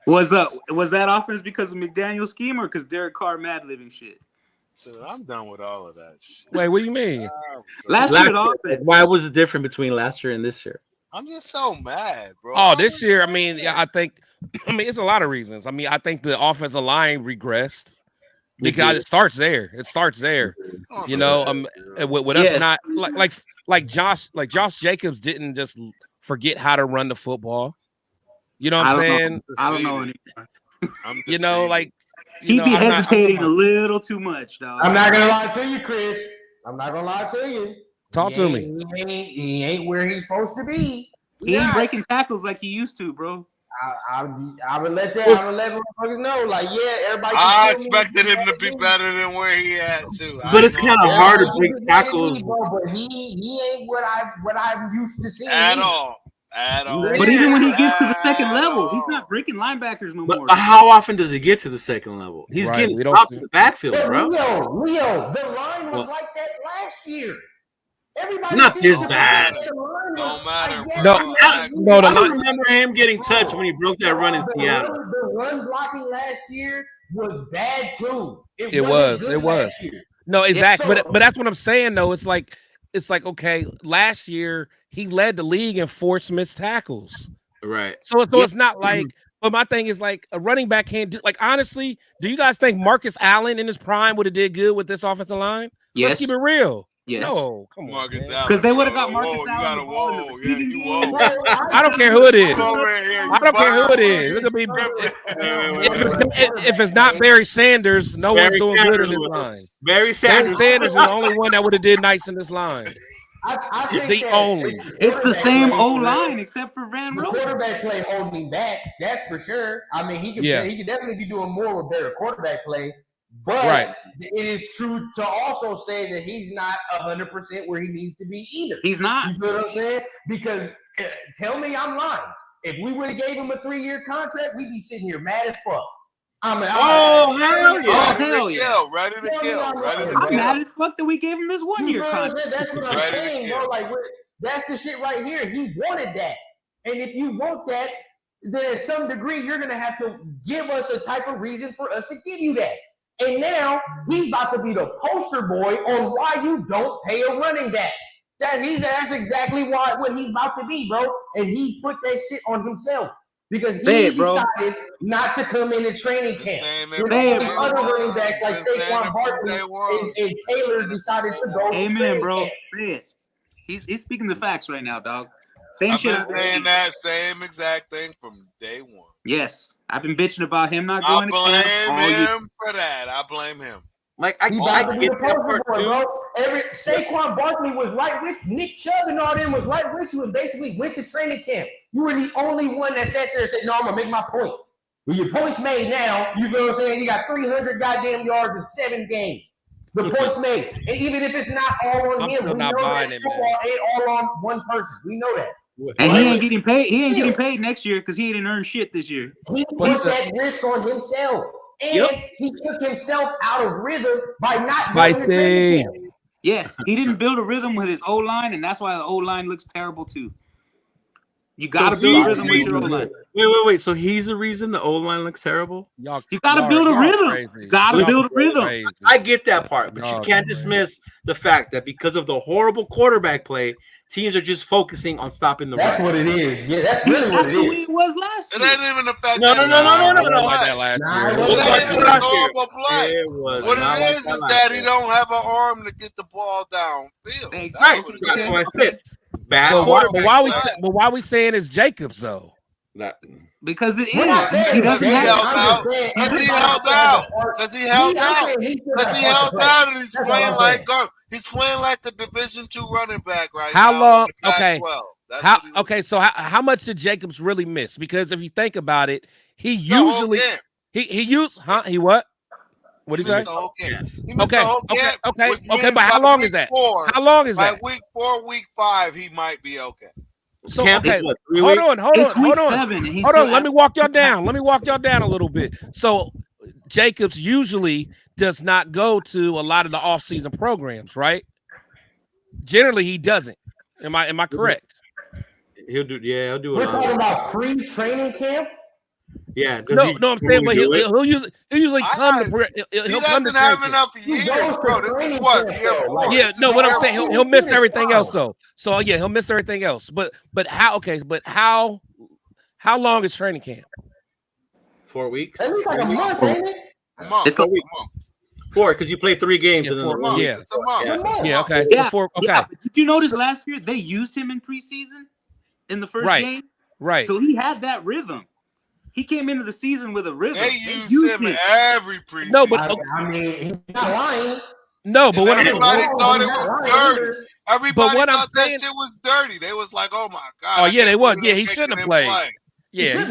Was that offense because of McDaniel's scheme or because Derek Carr mad-libbing shit? So I'm done with all of that shit. Wait, what do you mean? Last year, offense. Why was it different between last year and this year? I'm just so mad, bro. Oh, this year, I mean, I think it's a lot of reasons. I mean, I think the offensive line regressed. Because it starts there. You know, with us not like Josh Jacobs didn't just forget how to run the football. You know what I'm saying? I don't know anymore. You know, like he'd be hesitating a little too much, dog. I'm not gonna lie to you, Chris. I'm not gonna lie to you. Talk to me. He ain't where he's supposed to be. He ain't breaking tackles like he used to, bro. I would let motherfuckers know. Like, everybody. I expected him to be better than where he at too. But it's kind of hard to break tackles. But he ain't what I'm used to seeing at all. But even when he gets to the second level, he's not breaking linebackers no more. But how often does he get to the second level? He's getting stopped in the backfield, bro. Leo, the line was like that last year. Everybody not this bad. Don't matter. No, I don't remember him getting touched when he broke that run in Seattle. The run blocking last year was bad too. It was. No, exactly. But that's what I'm saying though. It's like okay, last year he led the league in forced missed tackles. Right. So it's not like. But my thing is like a running back can't do. Like honestly, do you guys think Marcus Allen in his prime would have did good with this offensive line? Yes. Let's keep it real. Yes. No, come on. Because they would have got Marcus Allen the ball in the receiving game. I don't care who it is. I don't care who it is. It'll be if it's not Barry Sanders, no one's doing good in this line. Barry Sanders is the only one that would have did nice in this line. I think the only. It's the same old line except for Van Roten. The quarterback play holding him back. That's for sure. I mean, he could definitely be doing more with better quarterback play. But it is true to also say that he's not 100% where he needs to be either. He's not. You feel what I'm saying? Because tell me I'm lying. If we would have gave him a 3-year contract, we'd be sitting here mad as fuck. Hell yeah! Hell yeah! Ready to kill. I'm mad as fuck that we gave him this 1-year contract. That's what I'm saying, bro. Like, that's the shit right here. He wanted that, and if you want that, then at some degree you're gonna have to give us a type of reason for us to give you that. And now he's about to be the poster boy on why you don't pay a running back. That's exactly what he's about to be, bro. And he put that shit on himself because he decided not to come into training camp. Other running backs like Saquon Barkley and Taylor decided to go. Amen, bro. Camp. Say it. He's speaking the facts right now, dog. I've been saying that same exact thing from day one. Yes, I've been bitching about him not going to camp. I blame him for that. I blame him. Like I get that part, bro. Saquon Barkley was right with Nick Chubb and all them was right with you and basically went to training camp. You were the only one that sat there and said, "No, I'm gonna make my point." Well, your point's made now. You feel what I'm saying? You got 300 goddamn yards in 7 games. The point's made, and even if it's not all on him, we know that football ain't all on one person. We know that. And he ain't getting paid. He ain't getting paid next year because he didn't earn shit this year. He put that risk on himself. And he took himself out of rhythm by not Spicy. Yes, he didn't build a rhythm with his O-line, and that's why the O-line looks terrible too. You got to build a rhythm with your O-line. Wait. So he's the reason the O-line looks terrible? You got to build a rhythm. Got to build a rhythm. I get that part, but you can't dismiss the fact that because of the horrible quarterback play, teams are just focusing on stopping the run. That's what it is. Yeah, that's really what it is. That's the way it was last year. It ain't even the fact No. What it is that he don't have an arm to get the ball downfield. Right. That's what I said. Bad quarterback. But why we saying it's Jacobs though? Because it is. He held out. Because he held out. And he's playing like a Division II running back right now. How long? Okay. So how much did Jacobs really miss? Because if you think about it, he usually he used he what? What did he say? Okay. But how long is that? How long is that? Like week 4, week 5, he might be okay. So okay, hold on. Let me walk y'all down. A little bit. So Jacobs usually does not go to a lot of the off-season programs, right? Generally, he doesn't. Am I correct? He'll do. Yeah, he'll do. We're talking about pre-training camp. Yeah. I'm saying, but he'll usually come to. He doesn't have enough years, bro. This is what. What I'm saying, he'll miss everything else though. So yeah, he'll miss everything else. But how? Okay, but how long is training camp? 4 weeks. It's like a month, ain't it? A month. It's a week. 4 because you play 3 games. Yeah, in a month. It's a month. Yeah. Okay. Yeah. 4. Okay. Yeah, did you notice last year they used him in preseason in the first game? Right. So he had that rhythm. He came into the season with a rhythm. They used him every preseason. No, but I mean, he's not lying. No, but what everybody thought it was dirty. Everybody thought that shit was dirty. They was like, "Oh my god!" Oh yeah, they was. Yeah, he shouldn't have played. Yeah.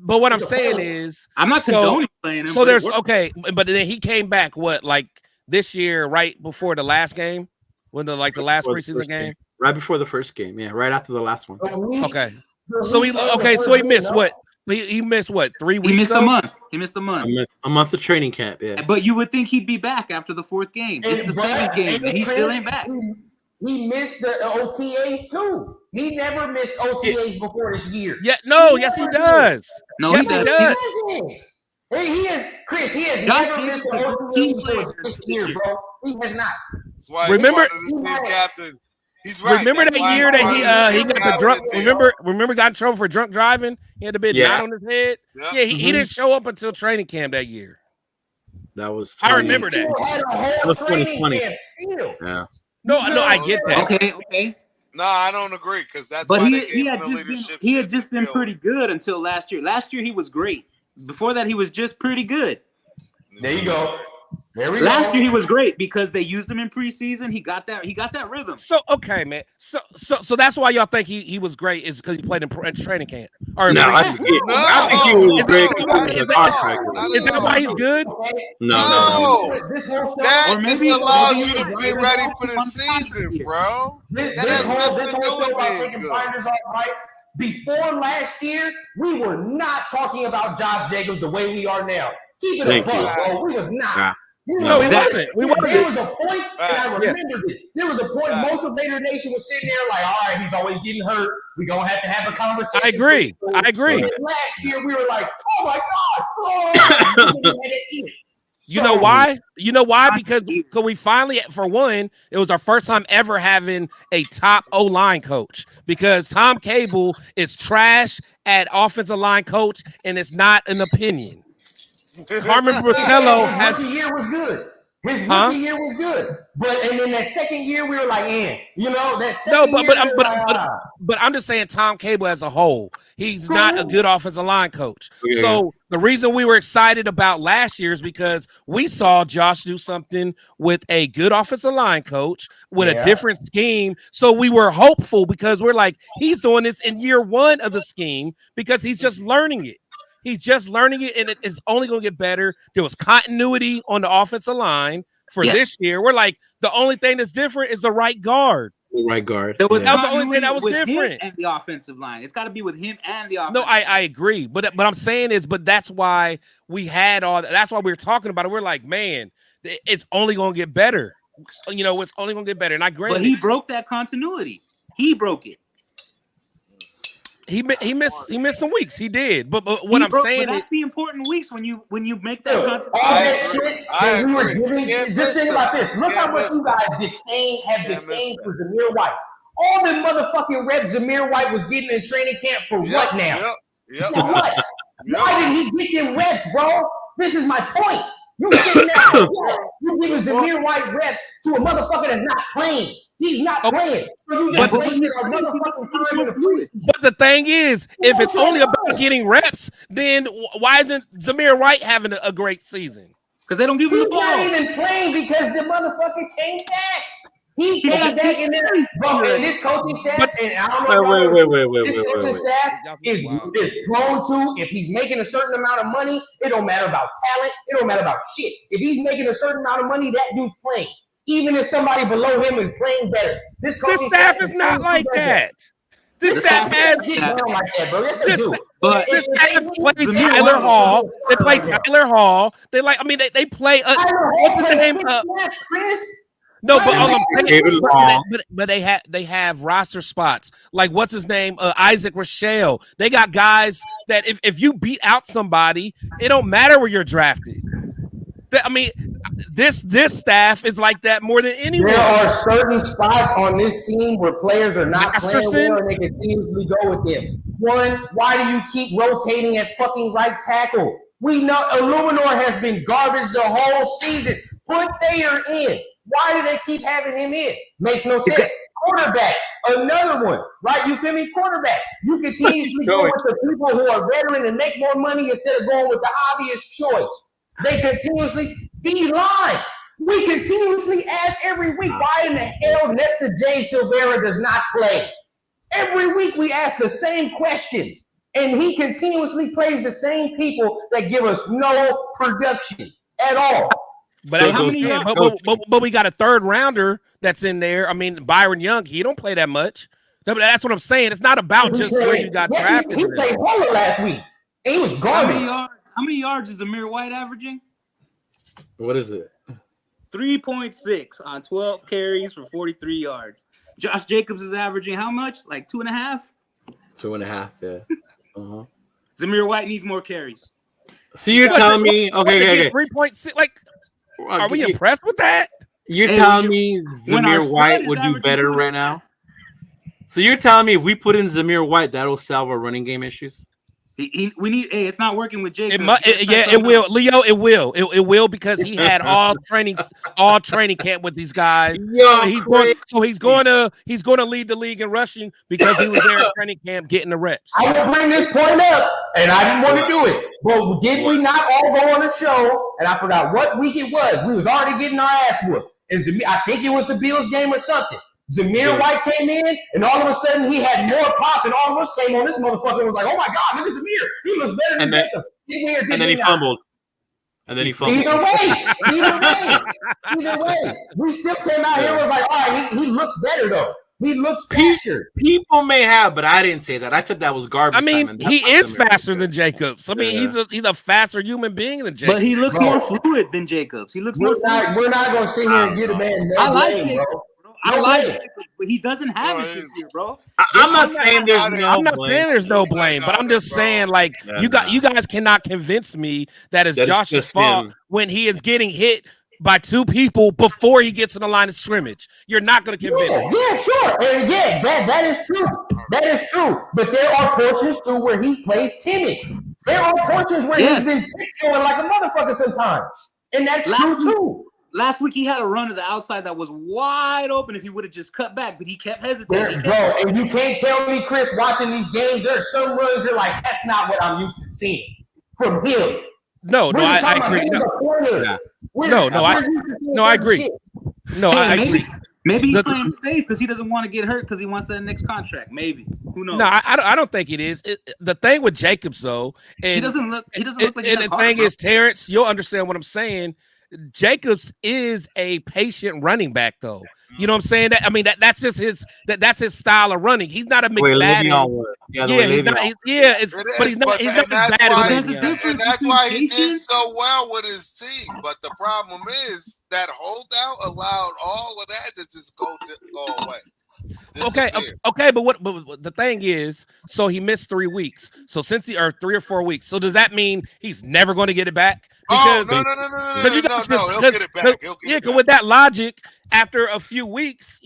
But what I'm saying is, I'm not condoning playing him. So there's but then he came back like this year, right before the last game, when the last preseason game, right before the first game. Yeah, right after the last one. Okay. So he missed what? He missed what? 3 weeks? He missed a month. A month of training camp. Yeah. But you would think he'd be back after the 4th game. It's the 7th game, and he still ain't back. He missed the OTAs too. He never missed OTAs before this year. Yeah, no, yes he does. No, yes, he does. He has Chris. He has never missed the OTAs before this year, bro. He has not. That's why remember the team captain. He's right. Remember that year that he got the drunk. Remember got in trouble for drunk driving. He had a bit knot on his head. Yep. Yeah, he didn't show up until training camp that year. That was. I remember that. That was 2020. Yeah. No, I get that. Okay. No, I don't agree because that's. But why he had just been pretty good until last year. Last year he was great. Before that he was just pretty good. There you go. Last year he was great because they used him in preseason. He got that rhythm. So okay, man. So that's why y'all think he was great is because he played in training camp. Or no, I think he was great because of the contract. Is that why he's good? No. This whole show, That just allows you to be ready for the season, bro. That has nothing to do with being good. Before last year, we were not talking about Josh Jacobs the way we are now. Keep it a buck, bro. We was not. No, exactly. There was a point, and I remember this. There was a point most of Raider Nation was sitting there like, all right, he's always getting hurt. We're going to have a conversation. I agree. Last year, we were like, oh, my God. You know why? Because we finally, for one, it was our first time ever having a top O-line coach because Tom Cable is trash at offensive line coach, and it's not an opinion. Carmen Brasello his rookie year was good. His rookie year was good, and then that second year we were like, that second year. But I'm just saying Tom Cable as a whole, he's not a good offensive line coach. Yeah. So the reason we were excited about last year is because we saw Josh do something with a good offensive line coach with a different scheme. So we were hopeful because we're like, he's doing this in year one of the scheme because he's just learning it. He's just learning it, and it's only going to get better. There was continuity on the offensive line for this year. We're like, the only thing that's different is the right guard. The right guard. That was the only thing that was different. And the offensive line. It's got to be with him and the offensive No, I agree. But I'm saying is, but that's why we had all that. That's why we were talking about it. We're like, man, it's only going to get better. It's only going to get better. And I agree. But he broke that continuity. He broke it. He missed some weeks. He did, but what I'm saying is the important weeks when you make that. All that shit that we were giving. Just think about this. Look how much you guys have disdain for Zamir White. All the motherfucking reps Zamir White was getting in training camp for what now? For what? Why did he get them reps, bro? This is my point. You sitting there, you giving Zamir White reps to a motherfucker that's not playing. He's not playing. So but the thing is, if it's only about getting reps, then why isn't Zamir White having a great season? Because they don't give him the ball. He's not even playing because the motherfucker came back. He came back in there, bro. And this coaching staff, and I don't know. This coaching staff is prone to, if he's making a certain amount of money, it don't matter about talent. It don't matter about shit. If he's making a certain amount of money, that dude's playing. Even if somebody below him is playing better. This staff is not like that. This staff has like that, bro. Yes, they do. But this staff plays Tyler Hall. They play Tyler Hall. They they play what's the name of Chris? No, but they have roster spots like what's his name, Isaac Rochelle. They got guys that if you beat out somebody, it don't matter where you're drafted. This staff is like that more than anyone. There are certain spots on this team where players are not playing well and they continuously go with them. One, why do you keep rotating at fucking right tackle? We know Illuminor has been garbage the whole season. Put Thayer in. Why do they keep having him in? Makes no sense. Quarterback, another one, right? You feel me? Quarterback. You continuously go with the people who are veteran and make more money instead of going with the obvious choice. They continuously D-line. We continuously ask every week, why in the hell Nesta J. Silvera does not play? Every week we ask the same questions, and he continuously plays the same people that give us no production at all. But we got a third rounder that's in there. I mean, Byron Young, he don't play that much. That's what I'm saying. It's not about just where you got drafted. He played Holler last week. He was garbage. How many yards is Zamir White averaging? What is it? 3.6 on 12 carries for 43 yards. Josh Jacobs is averaging how much? Like 2.5? 2.5, yeah. Uh-huh. Zamir White needs more carries. So you're telling me, okay. 3.6, are we impressed with that? You're telling me Zamir White would do better right now? So you're telling me if we put in Zamir White, that'll solve our running game issues? We need. Hey, it's not working with Jacob. It will, Leo. It will. It will because he had all training camp with these guys. So he's going to lead the league in rushing because he was there at training camp getting the reps. I will bring this point up, and I didn't want to do it, but did we not all go on a show? And I forgot what week it was. We was already getting our ass whooped. And I think it was the Bills game or something. Zamir White came in, and all of a sudden he had more pop, and all of us came on. This motherfucker was like, "Oh my god, look at Zamir! He looks better than Jacob." And then he fumbled. Either way, we still came out here and was like, "All right, he looks better though. He looks faster." People may have, but I didn't say that. I said that was garbage. I mean, he is faster than Jacobs. I mean, he's a faster human being than Jacobs. But he looks more fluid than Jacobs. He looks more fluid. We're not gonna sit here and give a man no blame, bro. I like it, but he doesn't have it this year, bro. I'm not saying there's no blame, but I'm just saying, like, you guys cannot convince me that it's Josh's fault when he is getting hit by two people before he gets in the line of scrimmage. You're not going to convince me. Yeah, sure. And yeah, that is true. That is true. But there are portions too where he plays timid. There are portions where he's been tiptoeing like a motherfucker sometimes. And that's true too. Last week he had a run to the outside that was wide open if he would have just cut back, but he kept hesitating. And you can't tell me, Chris, watching these games, there are some runs you're like, that's not what I'm used to seeing from him. I agree. I agree. I agree. Maybe he's playing safe because he doesn't want to get hurt because he wants that next contract. Maybe. Who knows? No, I don't think it is. The thing with Jacobs though, and he doesn't look like. And the thing is, Terrence, you'll understand what I'm saying. Jacobs is a patient running back, though. You know what I'm saying? That's just his style of running. He's not a McFadden. But he's not as bad as and that's why he did so well with his team. But the problem is that holdout allowed all of that to just go away. Okay, but the thing is, so he missed 3 weeks. So since 3 or 4 weeks. So does that mean he's never going to get it back? Because, no, he'll get it back. Because with that logic, after a few weeks,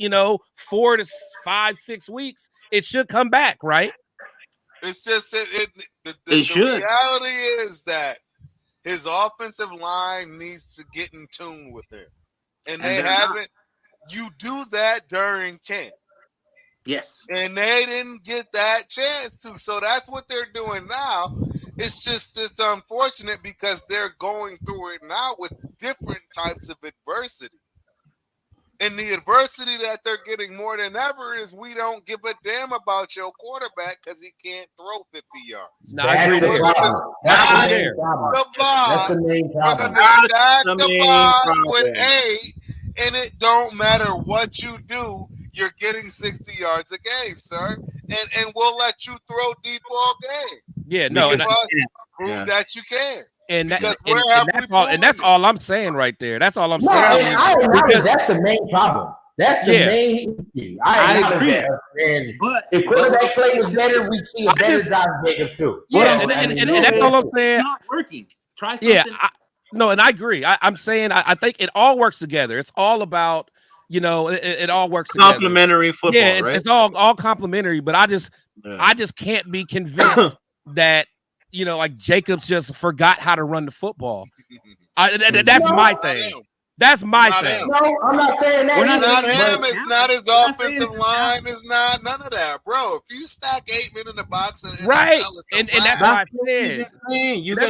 4 to 5, 6 weeks, it should come back, right? It's just the reality is that his offensive line needs to get in tune with him, and they haven't. You do that during camp. Yes. And they didn't get that chance to. So that's what they're doing now. It's unfortunate because they're going through it now with different types of adversity. And the adversity that they're getting more than ever is we don't give a damn about your quarterback because he can't throw 50 yards. That's the main problem. Stack the box with 8, and it don't matter what you do. You're getting 60 yards a game, sir, and we'll let you throw deep all game. Yeah, no, prove that you can. And that's all I'm saying right there. That's all I'm saying. I acknowledge that's the main problem. That's the main issue. I agree. And if quarterback play was better, we'd see a better Josh Jacobs too. Yeah, and that's all I'm saying. It's not working. Try something. Yeah, and I agree. I'm saying I think it all works together. It's all about. It all works together. Complementary football, right? It's all complimentary, but I just can't be convinced that like Jacobs just forgot how to run the football. That's my thing. That's my thing. No, I'm not saying that. It's not him. It's not his offensive line. It's not none of that, bro. If you stack 8 men in the box and right, and that's what I said. That's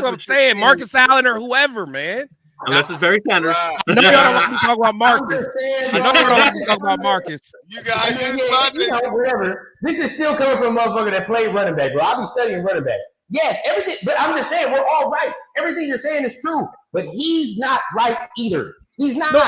what I'm saying. Marcus Allen or whoever, man. Unless it's very Sanders. I know y'all don't want to talk about Marcus. I know y'all don't want to talk about Marcus. You guys whatever. This is still coming from a motherfucker that played running back, bro. I'll be studying running back. Yes, everything, but I'm just saying we're all right. Everything you're saying is true, but he's not right either. He's not. No,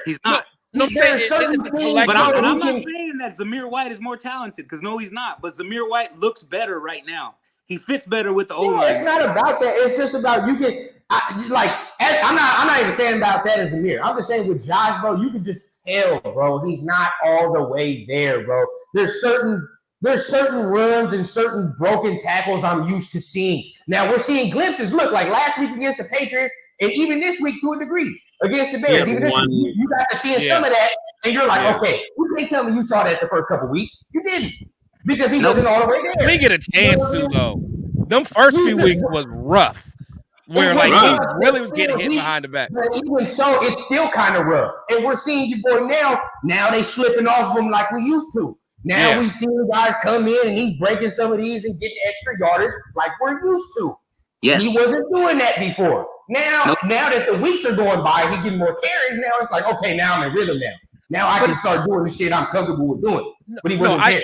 he's not. No, but I'm not saying that Zamir White is more talented because no, he's not. But Zamir White looks better right now. He fits better with the O-line. It's not about that. It's just about you can I'm not even saying about that as Zamir. I'm just saying with Josh, bro, you can just tell, bro, he's not all the way there, bro. There's certain runs and certain broken tackles I'm used to seeing. Now we're seeing glimpses. Look, like last week against the Patriots, and even this week to a degree against the Bears. Even this week, you got to see some of that, and you're like, okay, you can't tell me you saw that the first couple weeks. You didn't. Because he wasn't all the way there. They get a chance to, though. them first few weeks was rough. Where like he really was getting hit behind the back. But even so, it's still kind of rough. And we're seeing your boy now. Now they slipping off him like we used to. Now we've seen guys come in and he's breaking some of these and getting extra yardage like we're used to. Yes. He wasn't doing that before. Now that the weeks are going by, he getting more carries. Now it's like, okay, now I'm in rhythm now. Now I can start doing the shit I'm comfortable with doing. But he wasn't there.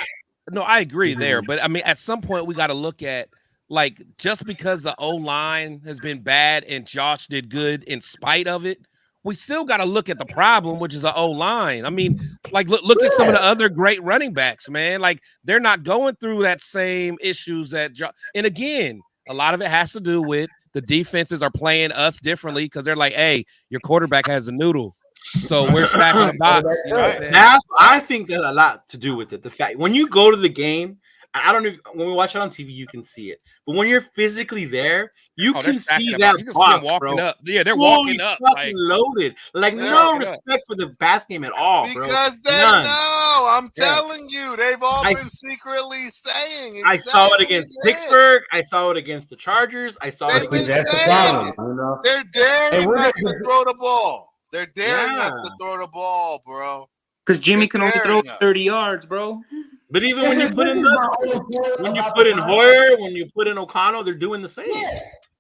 No, I agree there. But I mean, at some point we got to look at, like, just because the O-line has been bad and Josh did good in spite of it, we still got to look at the problem, which is the O-line. I mean, like, look at some of the other great running backs, man. Like, they're not going through that same issues that Josh. And again, a lot of it has to do with the defenses are playing us differently because they're like, hey, your quarterback has a noodle. So we're stacking the box. You know what I'm saying? I think there's a lot to do with it. The fact when you go to the game, I don't know if when we watch it on TV, you can see it. But when you're physically there, you can see that box, walking up. Yeah, they're walking up. Like, loaded. Like, no respect for the pass game at all, bro. Because they know. I'm telling you. They've all been secretly saying. I saw it against Pittsburgh. I saw it against the Chargers. I saw it against the problem. They're daring us to throw the ball. They're daring us to throw the ball, bro. Because Jimmy can only throw 30 yards, bro. But even when you put in Hoyer, when you put in O'Connell, they're doing the same. Yeah.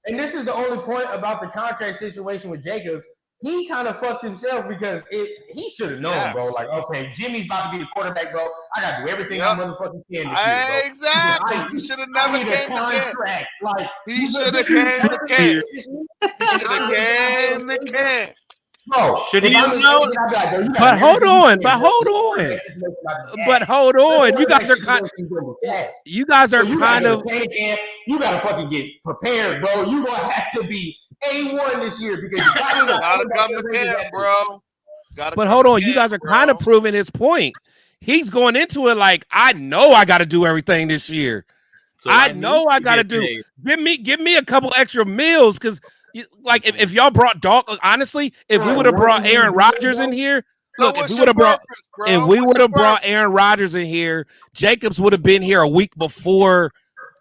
And this is the only point about the contract situation with Jacobs. He kind of fucked himself because he should have known, bro. Like, okay, Jimmy's about to be the quarterback, bro. I got to do everything I motherfucking can this year, bro. Exactly. He should have never came to camp. Like, he should have came to camp. He should have came to camp. Bro, should he have known? But hold on. You guys are kind of. You guys are kind of. You gotta fucking get prepared, bro. You gonna have to be A1 this year because you gotta come to camp, bro. But hold on, you guys are kind of proving his point. He's going into it like, I know I got to do everything this year. So I know I got to do. Give me a couple extra meals because. Like if y'all brought honestly, if we would have brought Aaron Rodgers in here, look, if we would have brought Aaron Rodgers in here, Jacobs would have been here a week before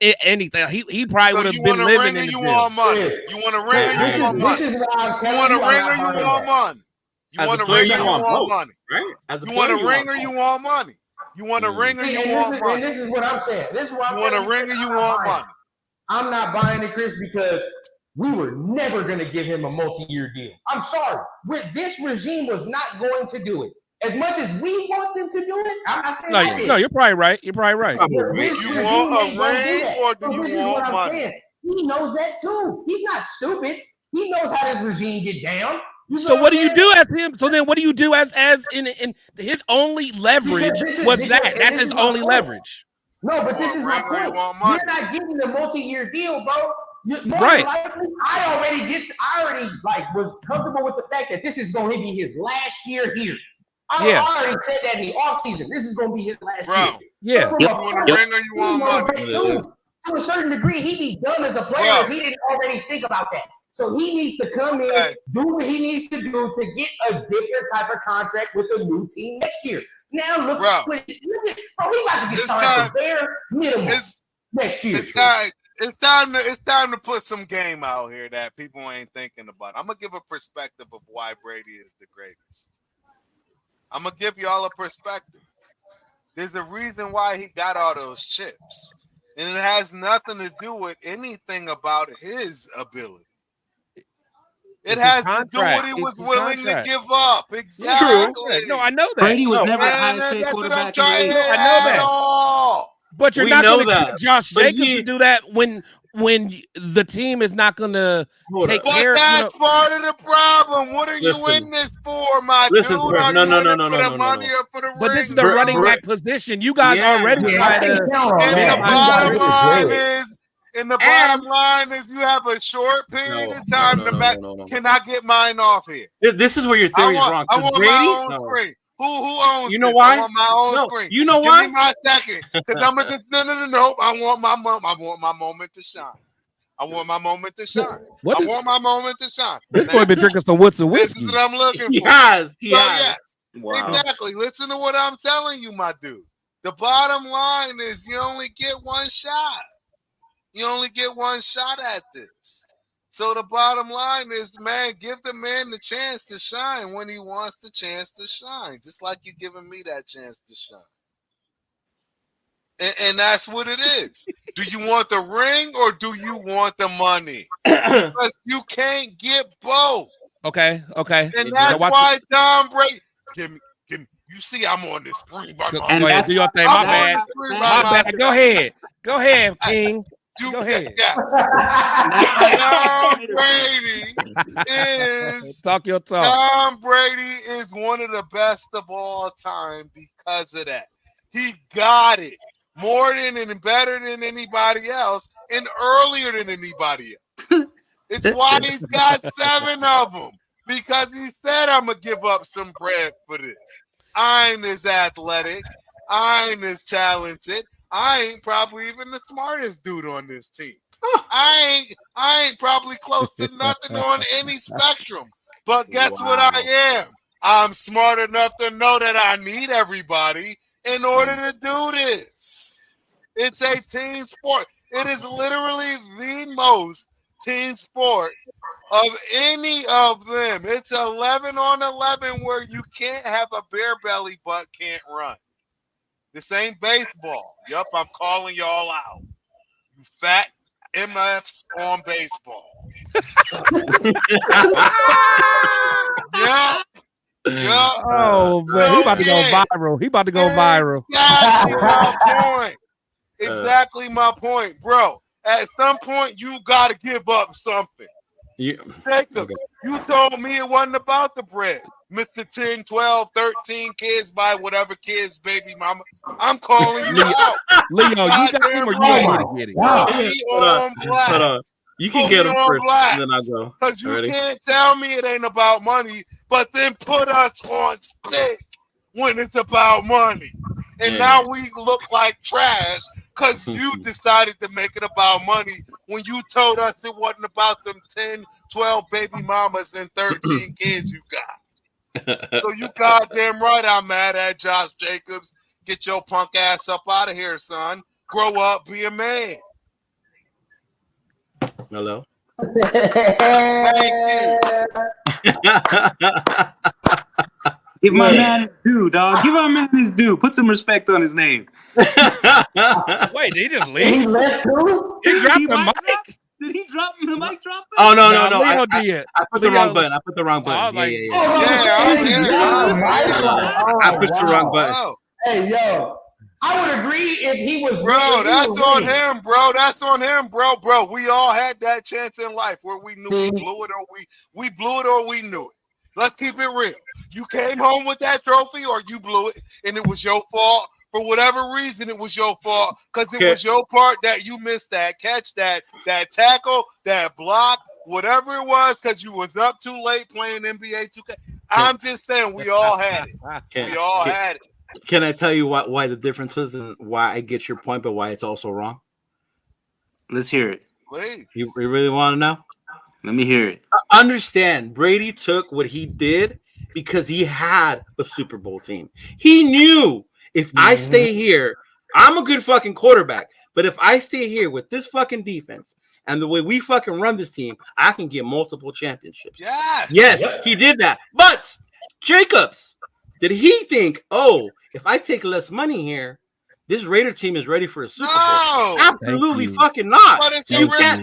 anything. He probably would have been living in the You want money? You want a ring or you want money? You want a ring or you want money? You want a ring or you want money? Right? You want a ring or you want money? You want a ring or you want money? And this is what I'm saying. This is what I'm saying. You want a ring or you want money? I'm not buying it, Chris, because we were never going to give him a multi-year deal. I'm sorry. This regime was not going to do it. As much as we want them to do it, I'm not saying no, you're probably right. You're probably right. You want a ring or do you want money? He knows that too. He's not stupid. He knows how this regime get down. So what do you do as him? So then what do you do as in his only leverage was that? That's his only leverage. No, but this is my point. You're not getting a multi-year deal, bro. Right. I already was comfortable with the fact that this is going to be his last year here. I already said that in the offseason. This is going to be his last year. Yeah. You want a ring or you want money? To a certain degree, he'd be dumb as a player if he didn't already think about that. So he needs to come in, do what he needs to do to get a different type of contract with a new team next year. Now look what he's doing. Bro, he about to get started for bare minimum next year. It's time to put some game out here that people ain't thinking about. I'm gonna give a perspective of why Brady is the greatest. I'm gonna give y'all a perspective. There's a reason why he got all those chips, and it has nothing to do with anything about his ability. It has to do with what he was willing to give up. Exactly. True. No, I know that. Brady was never the highest paid quarterback in the league. I know that. But you're not going to Josh Jacobs to do that when the team is not going to take care of. But that's part of the problem. What are you in this for, my dude? No. But this is the running back position. You guys already try to. And the bottom line is you have a short period of time to back. Can I get mine off here? This is where your theory is wrong. I want my own screen. Who owns you know why? I want my own screen. You know why? Give me my second. Because I'm gonna just no. I want my moment to shine. I want my moment to shine. This boy been drinking some Woodson whiskey. This is what I'm looking for. He has. Yes. Wow. Exactly. Listen to what I'm telling you, my dude. The bottom line is you only get one shot. You only get one shot at this. So the bottom line is, man, give the man the chance to shine when he wants the chance to shine, just like you giving me that chance to shine. And that's what it is. Do you want the ring or do you want the money? Because you can't get both. Okay. And that's why Tom Brady. Give me. You see, I'm on this screen by myself. And do your thing. My bad. My bad. Go ahead, King. Go ahead. Yes. Tom Brady is. Talk your talk. Tom Brady is one of the best of all time because of that. He got it more than and better than anybody else, and earlier than anybody else. It's why he's got 7 of them, because he said, "I'm gonna give up some bread for this. I ain't as athletic. I ain't as talented. I ain't probably even the smartest dude on this team. I ain't probably close to nothing on any spectrum. But guess what I am? I'm smart enough to know that I need everybody in order to do this. It's a team sport. It is literally the most team sport of any of them. It's 11 on 11 where you can't have a bare belly but can't run. This ain't baseball. Yup, I'm calling y'all out. You fat MFs on baseball. Yup. Oh, man. He about to go viral. Exactly my point. Exactly my point, bro. At some point, you got to give up something. Jacobs, you told me it wasn't about the bread. Mr. 10, 12, 13 kids by whatever kids, baby mama. I'm calling you out. Leo, you got him or you want me to get it? Hold on. You can get him first, and then I go. Because you can't tell me it ain't about money, but then put us on stick when it's about money. And now we look like trash because you decided to make it about money when you told us it wasn't about them 10, 12 baby mamas and 13 kids you got. So you goddamn right I'm mad at Josh Jacobs. Get your punk ass up out of here, son. Grow up, be a man. Hello? Give my man his due, dog. Give my man his due. Put some respect on his name. Wait, did he just leave? He left too? He dropped the mic? Did he drop the mic? Oh, no. Leo I did. put the wrong button. I put the wrong button. I was like, I pushed the wrong button. Hey, yo. I would agree if he was. Bro, that's on him, bro. That's on him, bro. We all had that chance in life where we knew we blew it or we blew it or we knew it. Let's keep it real. You came home with that trophy or you blew it and it was your fault. For whatever reason, it was your fault because it was your part that you missed that catch, that tackle, that block, whatever it was, because you was up too late playing NBA 2K. I'm just saying we all had it. We all had it. Can I tell you why the difference is and why I get your point, but why it's also wrong? Let's hear it. Please. You really want to know? Let me hear it. Understand, Brady took what he did because he had a Super Bowl team. He knew if I stay here, I'm a good fucking quarterback. But if I stay here with this fucking defense and the way we fucking run this team, I can get multiple championships. Yes, he did that. But Jacobs, did he think, if I take less money here, this Raider team is ready for a Super Bowl? Absolutely fucking not. You can't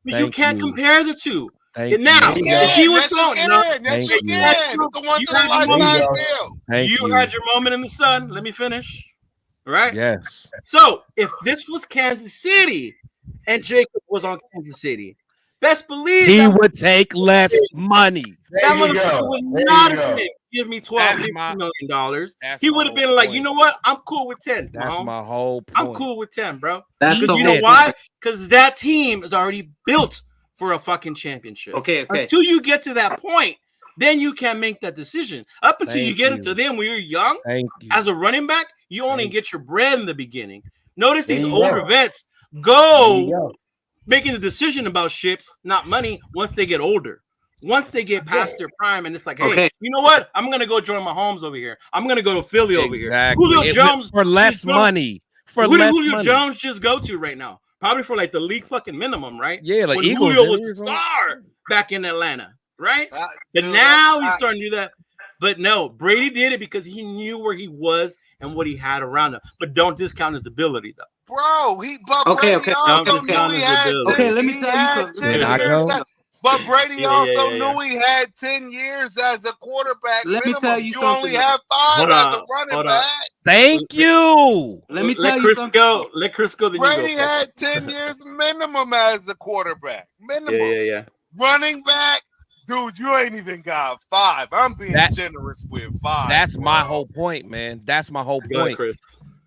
You can't compare the two. And now, if he was you had your moment in the sun. Let me finish. Right? Yes. So if this was Kansas City and Jacob was on Kansas City, best believe he would take less money. That motherfucker would not have been give me $12 million. He would have been like, you know what? I'm cool with 10. That's my whole point. I'm cool with 10, bro. That's because you know why? Because that team is already built for a fucking championship. Okay. Until you get to that point, then you can make that decision. Up until you get into them when you're young, as a running back, you only get your bread in the beginning. Notice these older vets go making the decision about ships, not money, once they get older. Once they get past their prime, and it's like, hey, you know what? I'm gonna go join Mahomes over here. I'm gonna go to Philly over here. Julio Jones for less money. Who did Julio Jones just go to right now? probably for like the league fucking minimum, right? Yeah, like when Eagles Julio was a star back in Atlanta, right? But now he's starting to do that. But no, Brady did it because he knew where he was and what he had around him. But don't discount his ability, though. Bro, Brady also knew he had 10, okay, let me tell you something. 10 years. But Brady also knew he had 10 years as a quarterback. Let me tell you something. Only have 5 as a running back. Thank you. Let me tell you something. Let Chris go. Brady had 10 years minimum as a quarterback. Minimum. Yeah. Running back, dude, you ain't even got 5. I'm being generous with 5. That's my whole point, man. That's my whole point. Chris.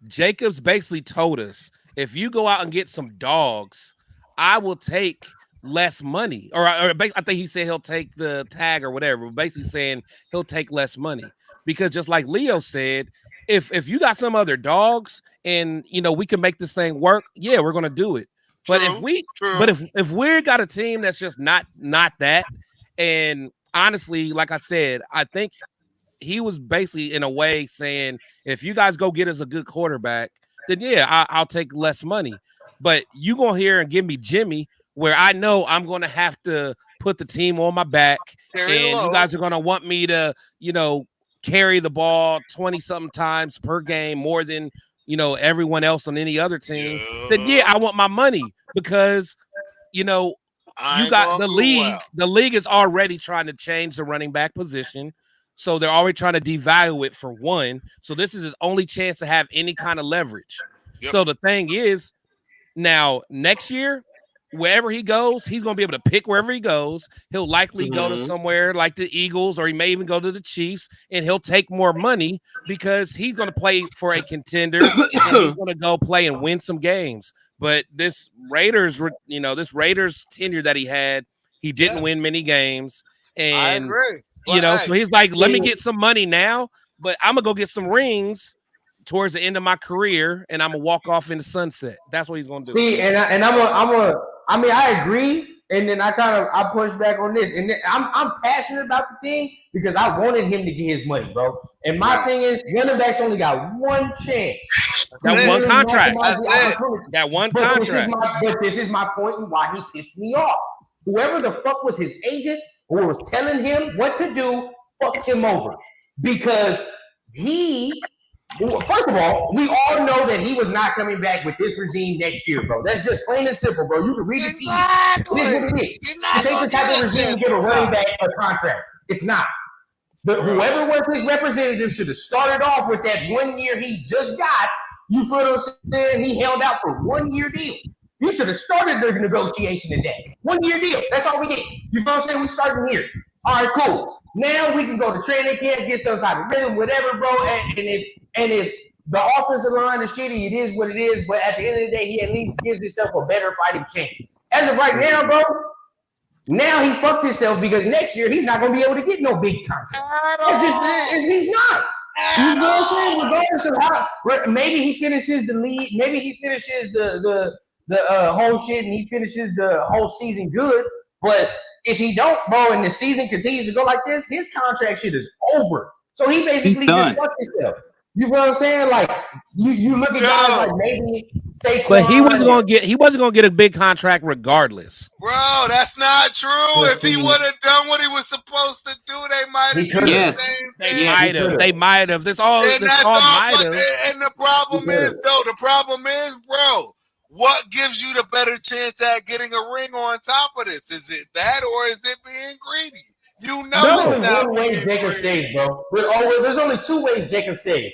Jacobs basically told us, if you go out and get some dogs, I will take less money. Or I think he said he'll take the tag or whatever. Basically saying he'll take less money. Because just like Leo said, if you got some other dogs and we can make this thing work, yeah, we're gonna do it. But if we got a team that's just not that, and honestly, like I said, I think he was basically in a way saying, if you guys go get us a good quarterback, then yeah, I'll take less money. But you go here and give me Jimmy, where I know I'm going to have to put the team on my back, and you guys are going to want me to, carry the ball 20-something times per game more than, everyone else on any other team, then yeah, I want my money because, you got the league. The league is already trying to change the running back position. So they're already trying to devalue it for one. So this is his only chance to have any kind of leverage. Yep. So the thing is, now next year, wherever he goes, he's going to be able to pick wherever he goes. He'll likely go to somewhere like the Eagles, or he may even go to the Chiefs, and he'll take more money because he's going to play for a contender and he's going to go play and win some games. But this Raiders, tenure that he had, he didn't win many games. And I agree. So he's like, let me get some money now, but I'm gonna go get some rings towards the end of my career, and I'm gonna walk off in the sunset. That's what he's gonna do. See, I agree, and then I push back on this, and then I'm passionate about the thing because I wanted him to get his money, bro. And my thing is, running backs only got one chance. That one contract. That one contract. But this is my point and why he pissed me off. Whoever the fuck was his agent, who was telling him what to do, fucked him over. Because first of all, we all know that he was not coming back with this regime next year, bro. That's just plain and simple, bro. You can read the team. It is what it is. This ain't the type of regime to give a running back a contract. It's not. But whoever was his representative should have started off with that 1 year he just got. You feel what I'm saying? He held out for 1 year deal. You should have started the negotiation in that 1 year deal. That's all we did. You feel what I'm saying? We starting here. All right, cool. Now we can go to training camp, get some type of rhythm, whatever, bro. And if the offensive line is shitty, it is what it is. But at the end of the day, he at least gives himself a better fighting chance. As of right now, bro, now he fucked himself because next year he's not going to be able to get no big contract. He's not. You know what I'm saying? Regardless of how, maybe he finishes the lead, maybe he finishes the whole shit and he finishes the whole season good. But if he don't, bro, and the season continues to go like this, his contract shit is over. So he basically just fucked himself. You know what I'm saying? Like you look at guys like maybe Saquon, but he wasn't gonna get a big contract regardless. Bro, that's not true. If he would have done what he was supposed to do, they might have done the same thing. They might have. That's all might have. And the problem is, bro, what gives you the better chance at getting a ring on top of this? Is it that or is it being greedy? There's one way Jacob stays, bro. There's only two ways Jacob stays.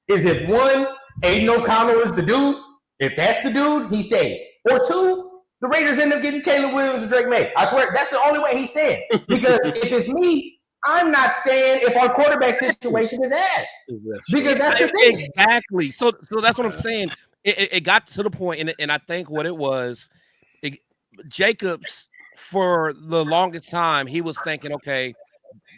Is if one, Aiden O'Connell is the dude. If that's the dude, he stays. Or two, the Raiders end up getting Caleb Williams and Drake May. I swear, that's the only way he's staying. Because if it's me, I'm not staying if our quarterback situation is ass. Because that's the thing. Exactly. So that's what I'm saying. It got to the point, and I think what it was, Jacobs, for the longest time, he was thinking, okay,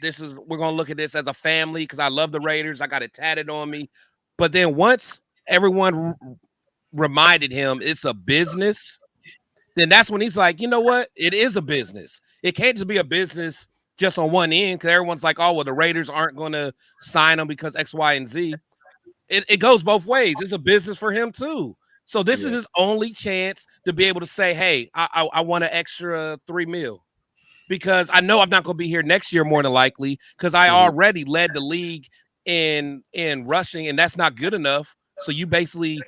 we're going to look at this as a family because I love the Raiders. I got it tatted on me. But then once everyone reminded him it's a business, then that's when he's like, you know what? It is a business. It can't just be a business just on one end because everyone's like, oh, well, the Raiders aren't going to sign him because X, Y, and Z. It goes both ways. It's a business for him too. So this is his only chance to be able to say, hey, I want an extra $3 million. Because I know I'm not going to be here next year more than likely because I already led the league in rushing, and that's not good enough. So you basically,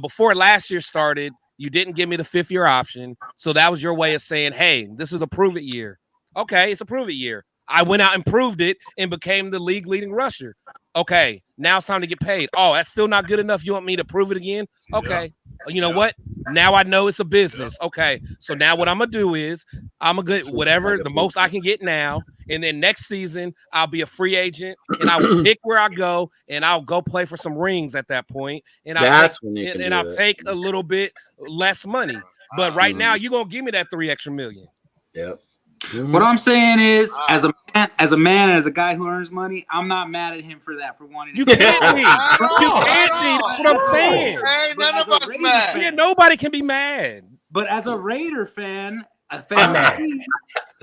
before last year started, you didn't give me the 5th-year option. So that was your way of saying, hey, this is a prove it year. Okay, it's a prove it year. I went out and proved it and became the league leading rusher. Okay, now it's time to get paid. Oh, that's still not good enough. You want me to prove it again? Okay. You know what? Now I know it's a business. Okay. So now what I'm going to do is I'm going to get whatever the most I can get now. And then next season, I'll be a free agent and I'll pick where I go and I'll go play for some rings at that point. And I'll take a little bit less money. But right now, you're going to give me that $3 extra million. Yep. What I'm saying is, as a man, and as a guy who earns money, I'm not mad at him for that, for wanting. You can't be. You can't be. That's what I'm saying. Hey, none of us mad. Yeah, nobody can be mad. But as a Raider fan, a fan of the team,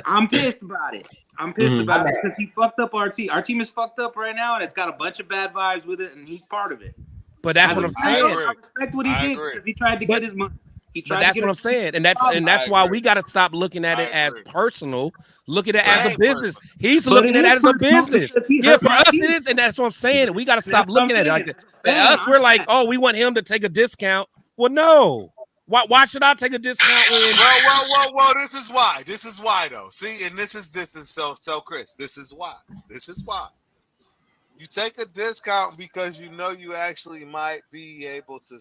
I'm pissed about it. I'm pissed about it because he fucked up our team. Our team is fucked up right now, and it's got a bunch of bad vibes with it, and he's part of it. But that's what I'm saying. I respect what he did because he tried to get his money. That's what I'm saying, and that's why we got to stop looking at it as personal. Look at it as a business. He's looking at it as a business. Yeah, for us it is, and that's what I'm saying. We got to stop looking at it like that. Us, we're like, oh, we want him to take a discount. Well, no. Why should I take a discount? Well. This is why. This is why, though. See, and this is so, Chris. This is why. You take a discount because you know you actually might be able to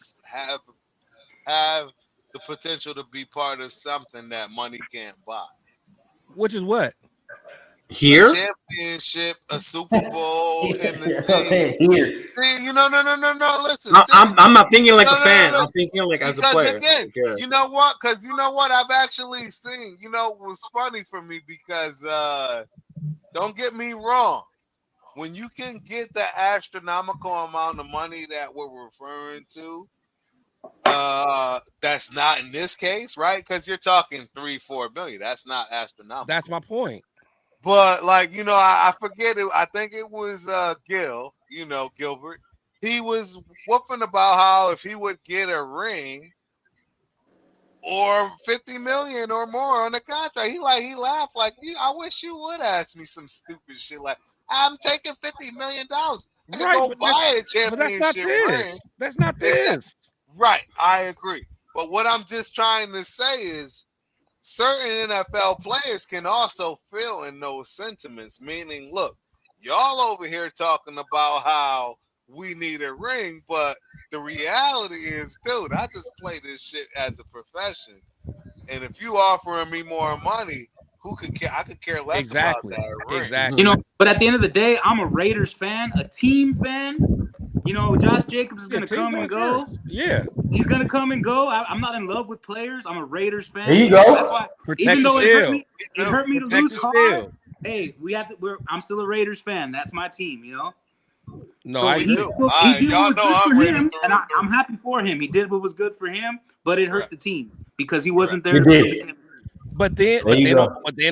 have the potential to be part of something that money can't buy. Which is what? Here? A championship, a Super Bowl, and the team. Here. See, no. Listen, I'm not thinking like a fan. I'm thinking like as a player. Again, you know what? Because you know what? I've actually seen. It was funny for me because don't get me wrong. When you can get the astronomical amount of money that we're referring to, that's not in this case, right? Because you're talking 3-4 million. That's not astronomical. That's my point. But I forget it. I think it was Gilbert. He was whooping about how if he would get a ring or 50 million or more on the contract, he laughed like, I wish you would ask me some stupid shit like, I'm taking $50 million. I can go buy a championship ring. That's not this. Right, I agree. But what I'm just trying to say is certain NFL players can also feel in those sentiments, meaning, look, y'all over here talking about how we need a ring, but the reality is, dude, I just play this shit as a profession. And if you offering me more money, who could care? I could care less about that ring. Exactly. But at the end of the day, I'm a Raiders fan, a team fan. Josh Jacobs is going to come and go. Yeah. He's going to come and go. I'm not in love with players. I'm a Raiders fan. There you go. That's why, even though it hurt me to lose Carr, hey, I'm still a Raiders fan. That's my team, No, I agree. He did what was good for him, and I'm happy for him. He did what was good for him, but it hurt the team because he wasn't there. But then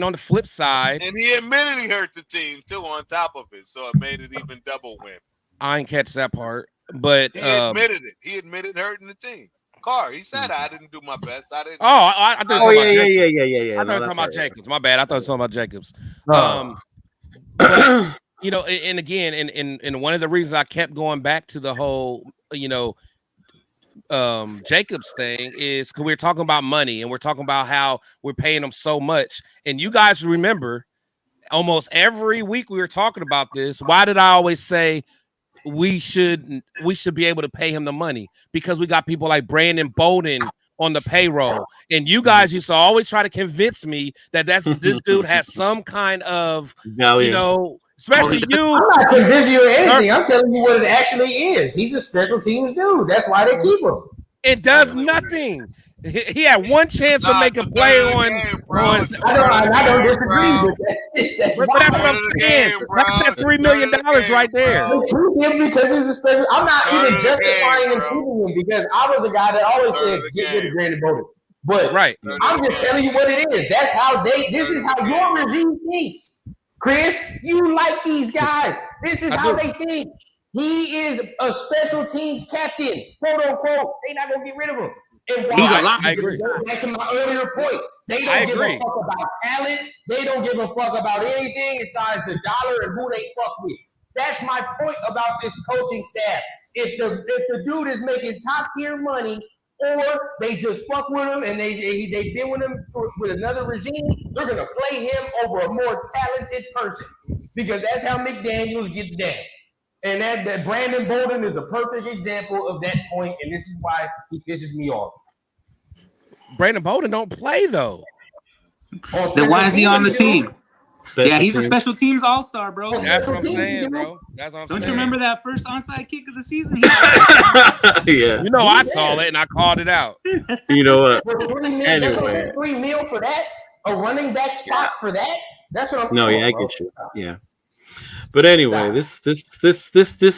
on the flip side, and he admitted he hurt the team too. On top of it, so it made it even double win. I ain't catch that part, but he admitted it. He admitted hurting the team. Carr, he said I didn't do my best. I didn't. I thought yeah. I thought talking about Jacobs. My bad. I thought talking about Jacobs. But, and again, and one of the reasons I kept going back to the whole, Jacobs thing is because we're talking about money and we're talking about how we're paying them so much. And you guys remember, almost every week we were talking about this. Why did I always say we should be able to pay him the money? Because we got people like Brandon Bolden on the payroll, and you guys used to always try to convince me that this dude has some kind of value. Especially you. I'm not convincing you of anything. I'm telling you what it actually is. He's a special teams dude. That's why they keep him. It does nothing. He had one chance to make a play on. I don't disagree with that. But that's what I'm saying. That's that $3 million right there. Because he's a special. I'm not even justifying and keeping him because I was the guy that always said get rid of Brandon Bolden. But I'm just telling you what it is. That's how this is how your regime thinks. Chris, you like these guys. This is how they think. He is a special teams captain, quote unquote. They're not gonna get rid of him. And why? He's a lot. I agree. Go back to my earlier point. They I don't give a agree. fuck about talent. They don't give a fuck about anything besides the dollar and who they fuck with. That's my point about this coaching staff. If the dude is making top tier money, or they just fuck with him and they've been with him with another regime, they're gonna play him over a more talented person because that's how McDaniels gets down. And that Brandon Bolden is a perfect example of that point, and this is why he pisses me off. Brandon Bolden don't play though. Then why is he on the team? Special He's a teams. special teams all-star, bro. That's what I'm saying, bro. That's what I'm saying. Don't you remember that first onside kick of the season? Yeah. You know, I saw it and I called it out. You know what? For $3 million, Anyway. that's what I'm saying, $3 million for that? A running back spot for that? That's what I'm No, saying, yeah, I bro. get you. Yeah. But anyway, this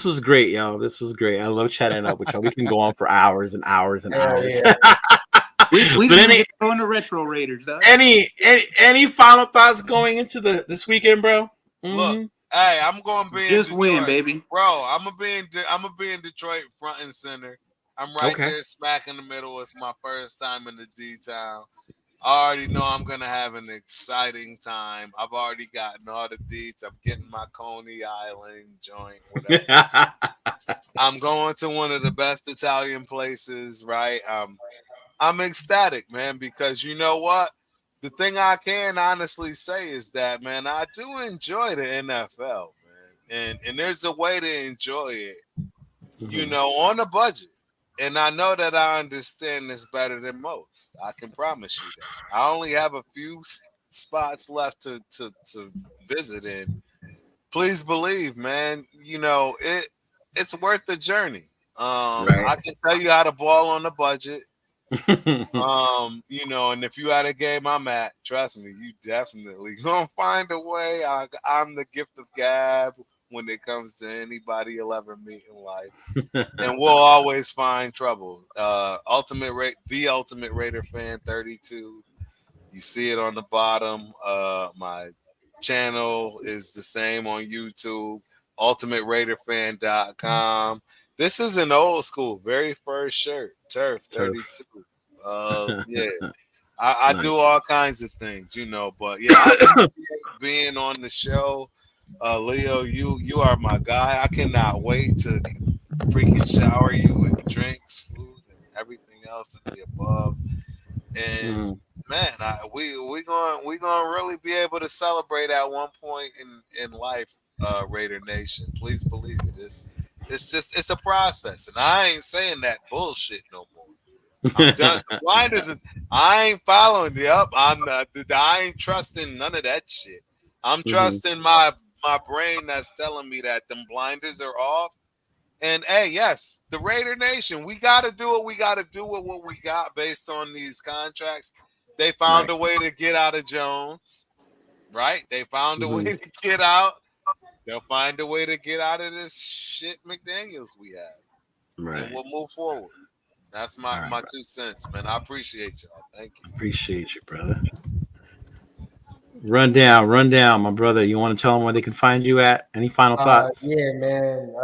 was great, y'all. This was great. I love chatting up with y'all. We can go on for hours and hours and hours. Yeah. we But didn't get to go into retro Raiders, though. Any final thoughts going into this weekend, bro? Look, hey, I'm going to be Just in win, Detroit. baby. Bro, I'm gonna be in Detroit front and center. I'm right there smack in the middle. It's my first time in the D-Town. I already know I'm gonna have an exciting time. I've already gotten all the deets. I'm getting my Coney Island joint, whatever. I'm going to one of the best Italian places, right? I'm ecstatic, man, because you know what? The thing I can honestly say is that, man, I do enjoy the NFL, man. And there's a way to enjoy it, you know, on a budget. And I know that I understand this better than most. I can promise you that. I only have a few spots left to visit in. Please believe, man, you know, it's worth the journey. I can tell you how to ball on the budget. You know, and if you at a game I'm at, trust me, you definitely gonna find a way. I'm the gift of gab when it comes to anybody you'll ever meet in life, and we'll always find trouble. The Ultimate Raider fan 32. You see it on the bottom. My channel is the same on YouTube. UltimateRaiderFan.com. This is an old school, very first shirt, Turf 32. Yeah, I do all kinds of things, you know, but yeah, I appreciate being on the show. Leo, you are my guy. I cannot wait to freaking shower you with drinks, food, and everything else of the above. And man, we gonna really be able to celebrate at one point in life, Raider Nation. Please believe it. It's a process, and I ain't saying that bullshit no more. I'm done. I ain't following the up. I ain't trusting none of that shit. I'm trusting my brain that's telling me that them blinders are off. And hey, yes, the Raider Nation, we gotta do what we gotta do with what we got based on these contracts. They found a way to get out of Jones, right? They found a way to get out. They'll find a way to get out of this shit McDaniels we have. Right. And we'll move forward. That's my 2 cents, man. I appreciate y'all. Thank you. Appreciate you, brother. Run down, my brother. You want to tell them where they can find you at? Any final thoughts? Yeah, man.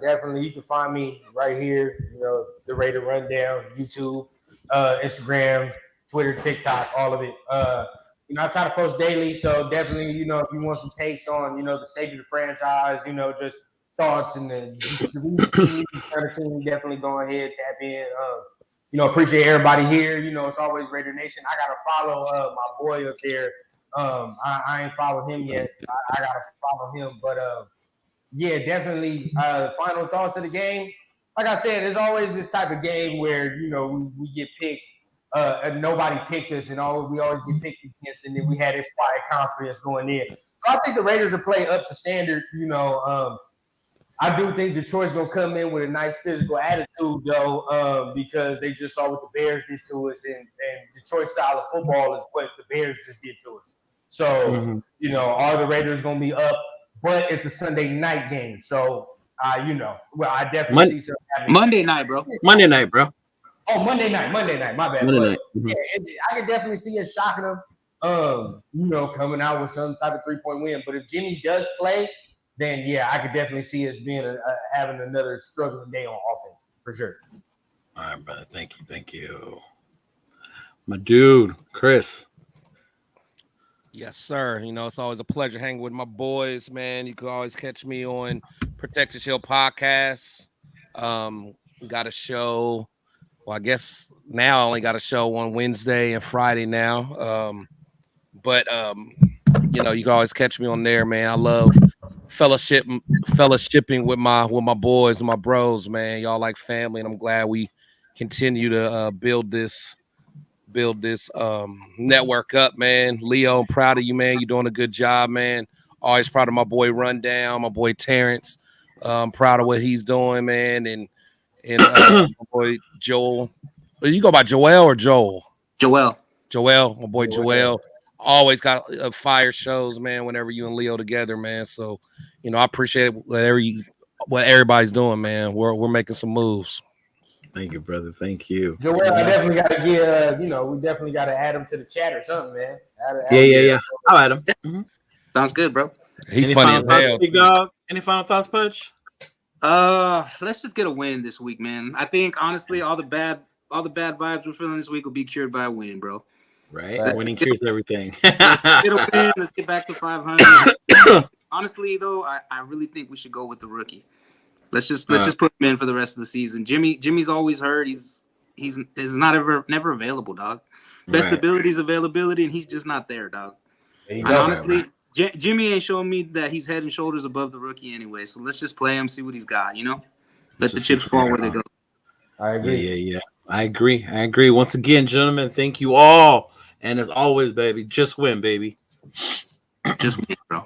Definitely, you can find me right here. You know, the Raider Rundown, YouTube, Instagram, Twitter, TikTok, all of it. You know, I try to post daily, so definitely, you know, if you want some takes on, you know, the state of the franchise, you know, just thoughts and the team, definitely go ahead, tap in. You know, appreciate everybody here. You know, it's always Raider Nation. I gotta follow my boy up there. I ain't followed him yet. I gotta follow him, but yeah, definitely. Final thoughts of the game. Like I said, there's always this type of game where you know we get picked, and nobody picks us, and we always get picked against, and then we had this quiet confidence going in. So I think the Raiders will play up to standard. You know, I do think Detroit's gonna come in with a nice physical attitude, though, because they just saw what the Bears did to us, and Detroit's style of football is what the Bears just did to us. So, you know, are the Raiders going to be up? But it's a Sunday night game. So, you know, well, I definitely see something happening. Monday night, bro. Oh, Monday night. My bad. Monday night. Yeah, I can definitely see us shocking them, you know, coming out with some type of 3-point win. But if Jimmy does play, then yeah, I could definitely see us being having another struggling day on offense for sure. All right, brother. Thank you. My dude, Chris. Yes, sir. You know, it's always a pleasure hanging with my boys, man. You can always catch me on Protect the Shield podcast. We got a show. Well, I guess now I only got a show on Wednesday and Friday now. But you know, you can always catch me on there, man. I love fellowshipping with my boys and my bros, man. Y'all like family, and I'm glad we continue to build this network up, man. Leo, I'm proud of you, man. You're doing a good job, man. Always proud of my boy Rundown, my boy Terrence. I'm proud of what he's doing, man. And my boy Joel. You go by Joel or Joel? Joel, my boy Joel. Always got fire shows, man. Whenever you and Leo together, man. So, you know, I appreciate what everybody's doing, man. We're making some moves. Thank you, brother. Thank you. Joel, I definitely got to get, we definitely got to add him to the chat or something, man. Yeah. I'll add him. Mm-hmm. Sounds good, bro. He's Any funny final as hell. thoughts, big dog? Any final thoughts, Pudge? Let's just get a win this week, man. I think honestly, all the bad vibes we're feeling this week will be cured by a win, bro. Right. Winning cures everything. Let's get a win. Let's get back to 500. Honestly, though, I really think we should go with the rookie. Let's just put him in for the rest of the season. Jimmy's always hurt. He's never available, dog. Best ability is availability, and he's just not there, dog. And honestly, Jimmy ain't showing me that he's head and shoulders above the rookie anyway. So let's just play him, see what he's got. You know, let the chips fall where they go. I agree. Yeah. I agree. Once again, gentlemen, thank you all. And as always, baby, just win, baby. Just win, bro.